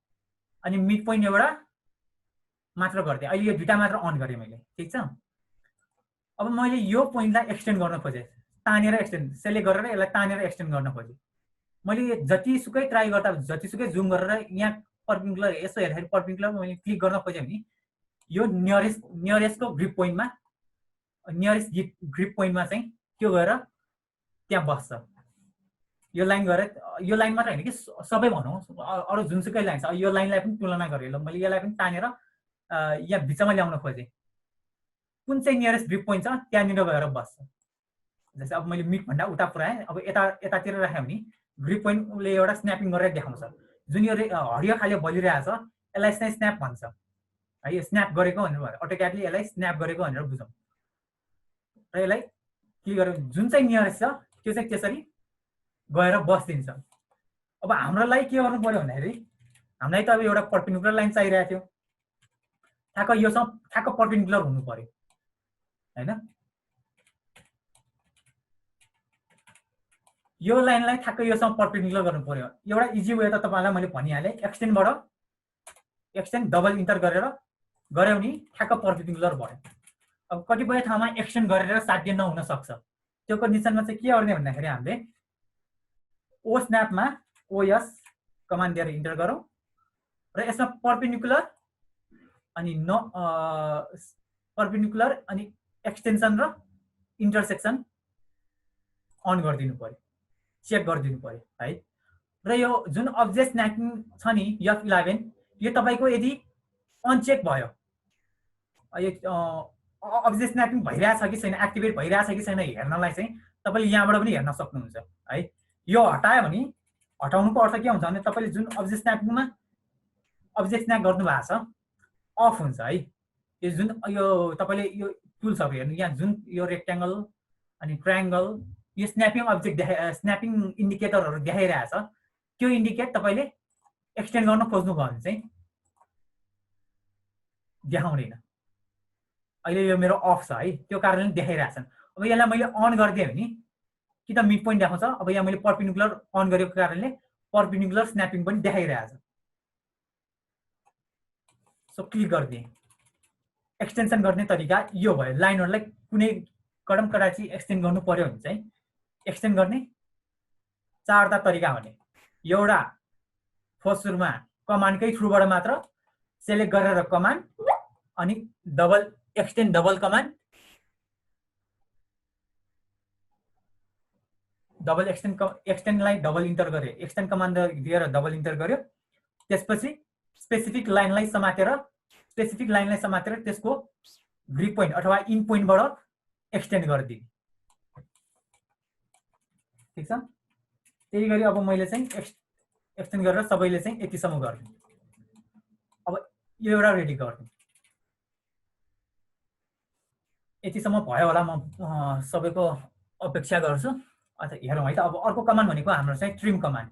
अनि मिड पोइन्ट एउटा मात्र गरिदिएँ। अहिले यो दुईटा मात्र अन गरेँ मैले, ठिक छ। अब मैले यो पोइन्टलाई एक्सटेन्ड गर्न खोजेँ, तानेर एक्सटेन्ड सेलेक्ट गरेर यसलाई तानेर एक्सटेन्ड गर्न खोजेँ। मैले जतिसुकै ट्राई गर्दा जतिसुकै जुम गरेर यहाँ परपेन्डिकुलर यसो हेर्दाखेरि परपेन्डिकुलर मैले क्लिक गर्न खोजेँ भने यो नियरेस्टको ग्रिप पोइन्टमा चाहिँ त्यो गएर त्यहाँ बस्छ। यो लाइन गएर यो लाइन मात्र होइन कि सबै भनौँ अरू जुनसुकै लाइन छ यो लाइनलाई पनि तुलना गरेँ। ल मैले यसलाई पनि तानेर यहाँ बिचमा ल्याउन खोजेँ। कुन चाहिँ नियरेस्ट ग्रिप पोइन्ट छ त्यहाँनिर गएर बस्छ। जस्तै अब मैले मिडभन्दा उता पुऱ्याएँ, अब यतातिर राखेँ भने ग्रिप पोइन्टले एउटा स्न्यापिङ गरेर देखाउँछ। जुन यो हरियो खाले बलिरहेको छ यसलाई चाहिँ स्न्याप भन्छ है। यो स्न्याप गरेको भनेर भयो, अटोक्याटली यसलाई स्न्याप गरेको भनेर बुझौँ। र यसलाई के गरेर जुन चाहिँ नियरेस्ट छ त्यो चाहिँ त्यसरी गएर बसिदिन्छ। अब हाम्रोलाई के गर्नु पर्यो भन्दाखेरि हामीलाई त अब एउटा परपेन्डिकुलर लाइन चाहिरहेको थियो, ठ्याक्क योसँग ठ्याक्क परपेन्डिकुलर हुनु पर्यो होइन। यो लाइनलाई ठ्याक्क योसँग परपेन्डिकुलर गर्नु पर्यो। एउटा इजी वे त तपाईँलाई मैले भनिहालेँ, एक्सटेन्ड डबल इन्टर गरेर गऱ्यो भने ठ्याक्क परपेन्डिकुलर भयो। अब कतिपय ठाउँमा एक्सटेन्ड गरेर साध्य नहुन सक्छ। त्यो कन्डिसनमा चाहिँ के गर्ने भन्दाखेरि हामीले ओ स्न्यापमा ओएस कमान्ड दिएर इन्टर गरौँ र यसमा परपेन्डिकुलर अनि एक्सटेन्सन र इन्टरसेक्सन अन गरिदिनु पर्यो, चेक गरिदिनु पर्यो है। र यो जुन अब्जेक्ट स्न्यापिङ छ नि F11 यो तपाईँको यदि अनचेक भयो, यो अब्जेक्ट स्न्यापिङ भइरहेछ कि छैन, एक्टिभेट भइरहेछ कि छैन हेर्नलाई चाहिँ तपाईँले यहाँबाट पनि हेर्न सक्नुहुन्छ है। यो हटायो भने हटाउनुको अर्थ के हुन्छ भने तपाईँले जुन अब्जेक्ट स्न्यापिङमा अब्जेक्ट स्न्याप गर्नु भएको छ अफ हुन्छ है। यो जुन यो तपाईँले यो टुल्सहरू हेर्नु यहाँ जुन यो रेक्ट्याङ्गल अनि ट्रायङ्गल यो स्न्यापिङ अब्जेक्ट स्न्यापिङ इन्डिकेटरहरू देखाइरहेछ त्यो इन्डिकेट तपाईँले एक्सटेन्ड गर्न खोज्नुभयो भने चाहिँ देखाउँदैन। अहिले यो मेरो अफ छ है, त्यो कारणले देखाइरहेछन्। अब यसलाई मैले अन गरिदिएँ भने कि त मिड पोइन्ट देखाउँछ। अब यहाँ मैले परपेन्डिकुलर अन गरेको कारणले परपेन्डिकुलर स्न्यापिङ पनि देखाइरहेछ। सो क्लिक गरिदिएँ। एक्सटेन्सन गर्ने तरिका यो भयो। लाइनहरूलाई कुनै कडम कडाची एक्सटेन्ड गर्नु पर्यो भने चाहिँ एक्सटेन्ड गर्ने चारवटा तरिका भने एउटा फर्स्ट सुरुमा कमान्डकै थ्रुबाट मात्र सेलेक्ट गरेर कमान्ड अनि double extend double command double एक्सटेन्डलाई डबल इन्टर गरे, एक्सटेन्ड कमान्ड दिएर डबल इन्टर गर्यो। त्यसपछि स्पेसिफिक लाइनलाई समातेर त्यसको ग्रिप पोइन्ट अथवा इन पोइन्टबाट एक्सटेन्ड गरिदिए, ठिक छ। त्यही गरी अब मैले चाहिँ एक्सटेन्ड गरेर सबैले चाहिँ यतिसम्म गरिदिएँ। अब यो एउटा रेडी गरिदिउँ। यतिसम्म भयो होला, म सबैको अपेक्षा गर्छु। अच्छा हेरौँ है त। अब अर्को कमान्ड भनेको हाम्रो चाहिँ ट्रिम कमान्ड।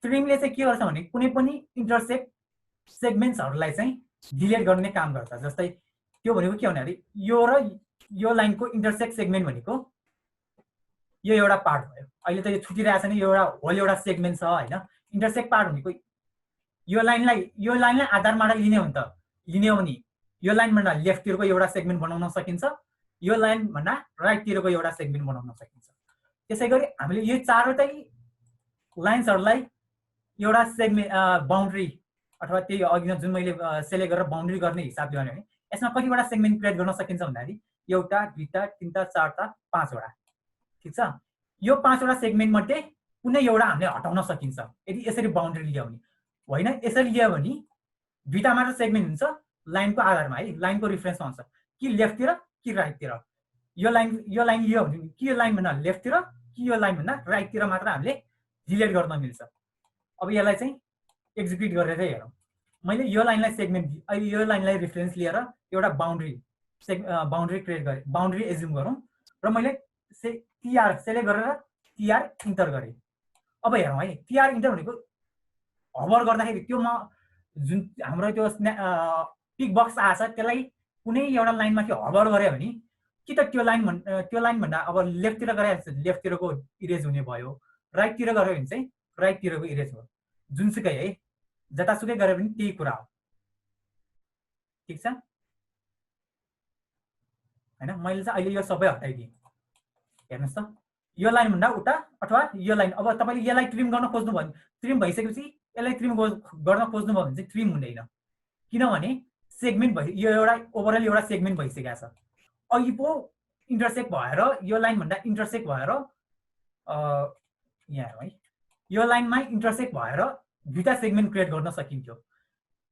ट्रिमले चाहिँ के गर्छ भने कुनै पनि इन्टरसेक्ट सेगमेन्ट्सहरूलाई चाहिँ डिलिट गर्ने काम गर्छ। जस्तै त्यो भनेको के भन्दाखेरि यो र यो लाइनको इन्टरसेक्ट सेगमेन्ट भनेको यो एउटा पार्ट भयो। अहिले त यो छुटिरहेछ नि, यो एउटा होल एउटा सेगमेन्ट छ होइन। इन्टरसेक्ट पार्ट भनेको यो लाइनलाई आधारमा लिने हो भने यो लाइनभन्दा लेफ्टतिरको एउटा सेगमेन्ट बनाउन सकिन्छ, यो लाइनभन्दा राइटतिरको एउटा सेगमेन्ट बनाउन सकिन्छ। त्यसै गरी हामीले यो चारवटै लाइन्सहरूलाई एउटा सेगमेन्ट बाउन्ड्री अथवा त्यही अघि जुन मैले सेलेक्ट गरेर बाउन्ड्री गर्ने हिसाबले भने यसमा कतिवटा सेगमेन्ट क्रिएट गर्न सकिन्छ भन्दाखेरि एउटा, दुईटा, तीनटा, चारटा, पाँचवटा, ठिक छ। यो पाँचवटा सेगमेन्ट मध्ये कुनै एउटा हामीले हटाउन सकिन्छ यदि यसरी बाउन्ड्री लियो भने। होइन यसरी लियो भने दुईटा मात्र सेगमेन्ट हुन्छ लाइनको आधारमा है, लाइनको रिफरेन्समा हुन्छ कि लेफ्टतिर कि राइटतिर। यो लाइन लियो भने कि यो लाइनभन्दा लेफ्टतिर कि यो लाइनभन्दा राइटतिर मात्र हामीले डिलिट गर्न मिल्छ। अब यसलाई चाहिँ एक्जिक्युट गरेर हेरौँ। मैले यो लाइनलाई सेगमेन्ट, अहिले यो लाइनलाई रेफरेन्स लिएर एउटा बाउन्ड्री क्रिएट गरेँ, बाउन्ड्री एज्युम गरौँ र मैले टिआर सेलेक्ट गरेर टिआर इन्टर गरेँ। अब हेरौँ है, टिआर इन्टर भनेको हभर गर्दाखेरि त्यो जुन हाम्रो त्यो पिक बक्स आएछ त्यसलाई कुनै एउटा लाइनमाथि हभर गऱ्यो भने कि त त्यो लाइन भन्दा अब लेफ्टतिर गरे लेफ्टतिरको इरेज हुने भयो, राइटतिर गऱ्यो भने चाहिँ राइटतिरको इरेज भयो। जुनसुकै है, जतासुकै गरे पनि त्यही कुरा हो। ठिक छ हैन? मैले चाहिँ अहिले यो सबै हटाइदिएँ। हेर्नुहोस् त, यो लाइन भन्दा उता अथवा यो लाइन, अब तपाईँले यसलाई ट्रिम गर्न खोज्नु भयो, ट्रिम भइसकेपछि यसलाई ट्रिम गर्न खोज्नु भयो भने चाहिँ ट्रिम हुँदैन, किनभने सेगमेन्ट भयो, यो एउटा ओभरअल एउटा सेगमेन्ट भइसकेको छ। अघि पो इन्टरसेक्ट भएर यो लाइन भन्दा इन्टरसेक्ट भएर यहाँ है, यो लाइनमा इन्टरसेक्ट भएर दुईटा सेगमेन्ट क्रिएट गर्न सकिन्थ्यो।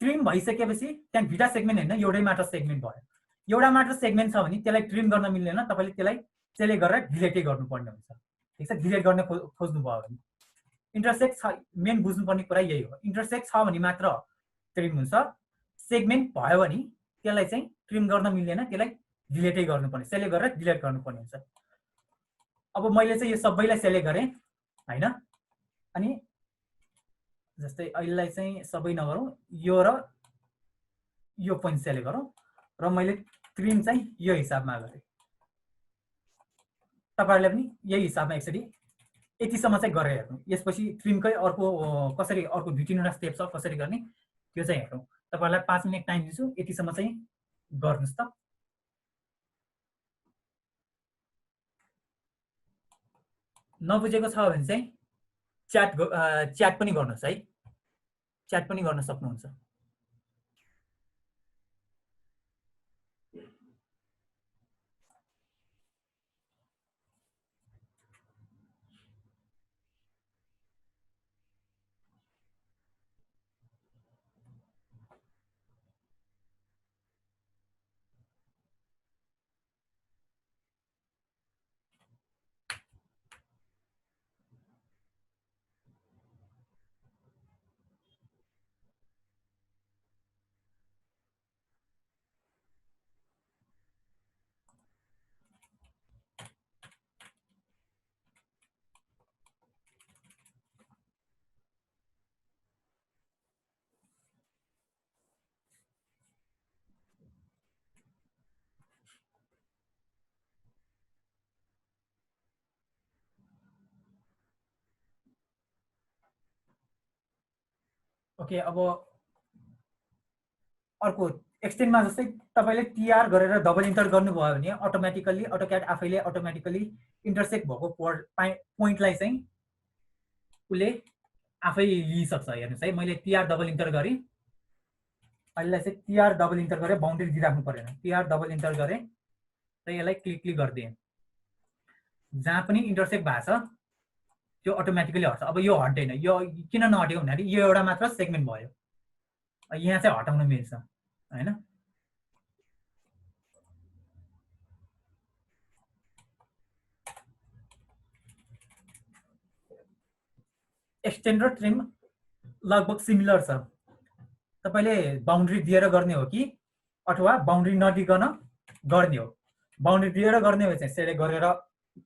ट्रिम भइसकेपछि त्यहाँ दुईटा सेगमेन्ट होइन, एउटै मात्र सेगमेन्ट भयो। एउटा मात्र सेगमेन्ट छ भने त्यसलाई ट्रिम गर्न मिल्दैन, तपाईँले त्यसलाई सेलेक्ट गरेर डिलिटै गर्नुपर्ने हुन्छ। ठिक छ, डिलिट गर्न खोज्नु भयो भने इन्टरसेक्ट छ, मेन बुझ्नुपर्ने कुरा यही हो। इन्टरसेक्ट छ भने मात्र ट्रिम हुन्छ, सेगमेन्ट भयो भने त्यसलाई चाहिँ ट्रिम गर्न मिल्दैन, त्यसलाई डिलिटै गर्नुपर्ने, सेलेक्ट गरेर डिलिट गर्नुपर्ने हुन्छ। अब मैले चाहिँ यो सबैलाई सेलेक्ट गरेँ होइन, अनि जस्तै अहिलेलाई चाहिँ सबै नगरौँ, यो र यो पोइन्ट सेलेक्ट गरौँ र मैले ट्रिम चाहिँ यो हिसाबमा गरेँ। तपाईँहरूले पनि यही हिसाबमा एकचोटि यतिसम्म चाहिँ गरेर हेर्नु। यसपछि ट्रिमकै अर्को कसरी, अर्को 2-3वटा स्टेप छ कसरी गर्ने त्यो चाहिँ हेरौँ। तपाईँहरूलाई 5 मिनट टाइम दिन्छु, यतिसम्म चाहिँ गर्नुहोस् त। नबुझेको छ भने चाहिँ च्याट पनि गर्नुहोस् है, च्याट पनि गर्न सक्नुहुन्छ। ओके, अब अर्को एक्सटेन्डमा जस्तै तपाईँले टिआर गरेर डबल इन्टर गर्नुभयो भने अटोमेटिकल्ली अटोक्याड आफैले अटोमेटिकल्ली इन्टरसेक्ट भएको पोइन्टलाई चाहिँ उसले आफै लिइसक्छ। हेर्नुहोस् है, मैले टिआर डबल इन्टर गरेँ, अहिलेलाई चाहिँ टिआर डबल इन्टर गरेँ, बाउन्ड्री दिइराख्नु परेन, टिआर डबल इन्टर गरेँ र यसलाई क्लिक गरिदिएँ। जहाँ पनि इन्टरसेक्ट भएको छ त्यो अटोमेटिकली हट्छ। अब यो हट्दैन, यो किन नहटेको भन्दाखेरि यो एउटा मात्र सेगमेन्ट भयो, यहाँ चाहिँ हटाउन मिल्छ होइन। एक्सटेन्ड र ट्रिम लगभग सिमिलर छ। तपाईँले बाउन्ड्री दिएर गर्ने हो कि अथवा बाउन्ड्री नदिकन गर्ने हो। बाउन्ड्री दिएर गर्ने हो चाहिँ सेलेक्ट गरेर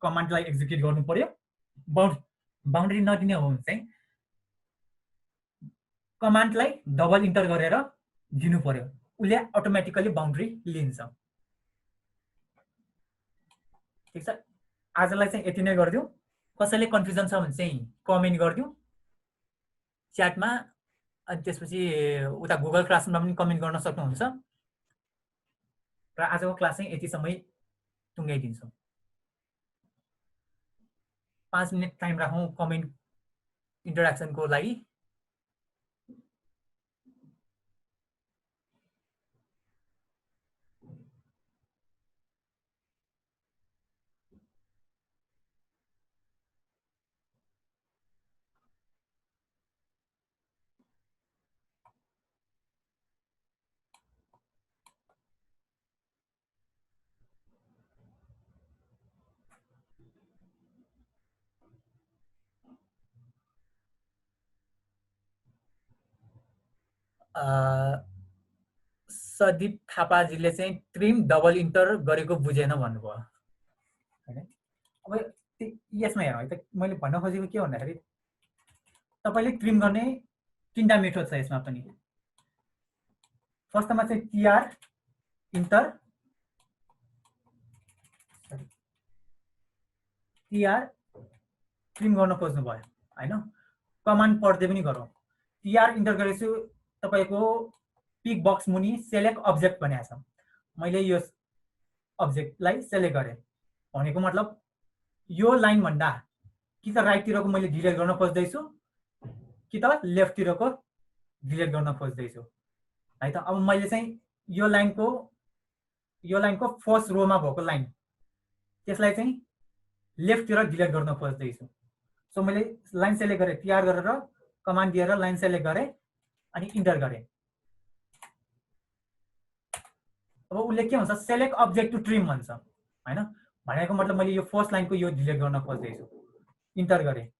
कमान्डलाई एक्जिक्युट गर्नु पर्यो। बाउन्ड्री नदिने हो भने चाहिँ कमान्डलाई डबल इन्टर गरेर दिनु पर्यो, उसले अटोमेटिकली बाउन्ड्री लिन्छ। ठिक छ, आजलाई चाहिँ यति नै गरिदिउँ। कसैले कन्फ्युजन छ भने चाहिँ कमेन्ट गरिदिउँ च्याटमा, अनि त्यसपछि उता गुगल क्लासरुममा पनि कमेन्ट गर्न सक्नुहुन्छ। र आजको क्लास चाहिँ यतिसम्मै टुङ्गाइदिन्छौँ। 5 मिनट टाइम राखौँ कमेन्ट इन्टरेक्सनको लागि। सदीप थापाजीले चाहिँ ट्रिम डबल इन्टर गरेको बुझेन भन्नुभयो हैन। अब यसमा हेरौँ है त, मैले भन्न खोजेको के भन्दाखेरि तपाईँले ट्रिम गर्ने तीनटा मेथड छ यसमा पनि। फर्स्टमा चाहिँ टिआर इन्टर टिआर ट्रिम गर्न खोज्नु भयो हैन। कमान्ड पढ्दै पनि गरौँ। टिआर इन्टर गरेछु, तपाईँको पिक बक्स मुनि सेलेक्ट अब्जेक्ट भनेको छ। मैले यो अब्जेक्टलाई सेलेक्ट गरेँ भनेको मतलब यो लाइन भन्दा कि त राइटतिरको मैले डिलिट गर्न खोज्दैछु कि त लेफ्टतिरको डिलिट गर्न खोज्दैछु है त। अब मैले चाहिँ यो लाइनको फर्स्ट रोमा भएको लाइन त्यसलाई चाहिँ लेफ्टतिर डिलिट गर्न खोज्दैछु। सो मैले लाइन सेलेक्ट गरेँ, टिआर गरेर कमान्ड दिएर लाइन सेलेक्ट गरेँ अनि इन्टर गरेँ। अब उसले के भन्छ, सेलेक्ट अब्जेक्ट टु ट्रिम भन्छ हैन। भनेको मतलब मैले यो फर्स्ट लाइनको यो डिलिट गर्न खोज्दैछु, इन्टर गरेँ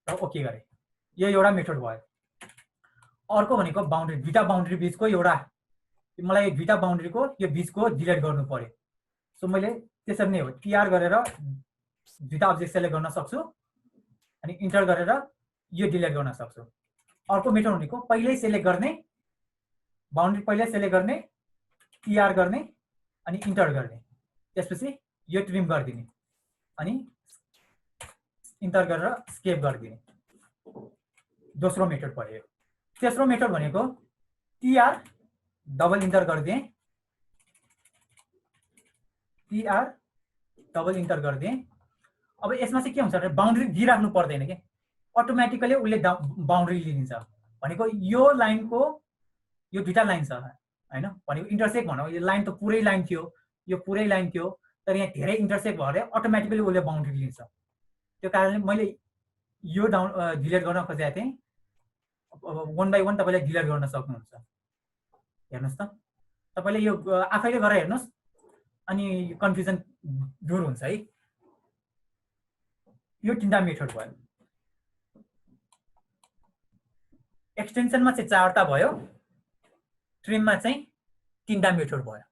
र ओके गरेँ। यो एउटा मेथड भयो। अर्को भनेको बाउन्ड्री, दुईटा बाउन्ड्री बिचको एउटा, मलाई दुईटा बाउन्ड्रीको यो बिचको डिलिट गर्नु पर्यो। सो मैले त्यसरी नै हो, टिआर गरेर दुईटा अब्जेक्ट सेलेक्ट गर्न सक्छु अनि इन्टर गरेर यो डिलिट गर्न सक्छु। अर्को मेथड भनेको पहिल्यै सेलेक्ट गर्ने, बाउन्ड्री पहिल्यै सेलेक्ट गर्ने, टिआर गर्ने अनि इन्टर गर्ने, त्यसपछि यो ट्रिम गरिदिने अनि इन्टर गरेर स्केप गरिदिने। दोस्रो मेथड भयो। तेस्रो मेथड भनेको टिआर डबल इन्टर गरिदिएँ, टिआर डबल इन्टर गरिदिएँ। अब यसमा चाहिँ के हुन्छ भने बाउन्ड्री दिइराख्नु पर्दैन के, अटोमेटिकली उसले बाउन्ड्री लिन्छ। भनेको यो लाइनको यो दुईटा लाइन छ हैन, भनेको इन्टरसेक्ट भनौँ, यो लाइन त पुरै लाइन थियो, यो पुरै लाइन थियो, तर यहाँ धेरै इन्टरसेक्ट भएर अटोमेटिकली उसले बाउन्ड्री लिन्छ। त्यो कारणले मैले यो डिलिट गर्न खोजेको थिएँ। वन बाई वन तपाईँले डिलिट गर्न सक्नुहुन्छ। हेर्नुहोस् त, तपाईँले यो आफैले गरेर हेर्नुहोस् अनि कन्फ्युजन दूर हुन्छ है। यो तीनटा मेथड भयो। एक्सटेन्सनमा चाहिँ चारवटा भयो, ट्रिममा चाहिँ तीनटा मेथड भयो।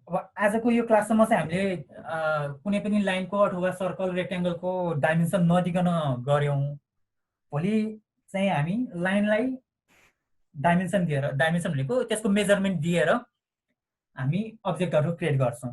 अब आजको यो क्लाससम्म चाहिँ हामीले कुनै पनि लाइनको अथवा सर्कल रेक्ट्याङ्गलको डाइमेन्सन नदिकन गऱ्यौँ। भोलि चाहिँ हामी लाइनलाई डाइमेन्सन दिएर, डाइमेन्सन भनेको त्यसको मेजरमेन्ट दिएर हामी अब्जेक्टहरू क्रिएट गर्छौँ।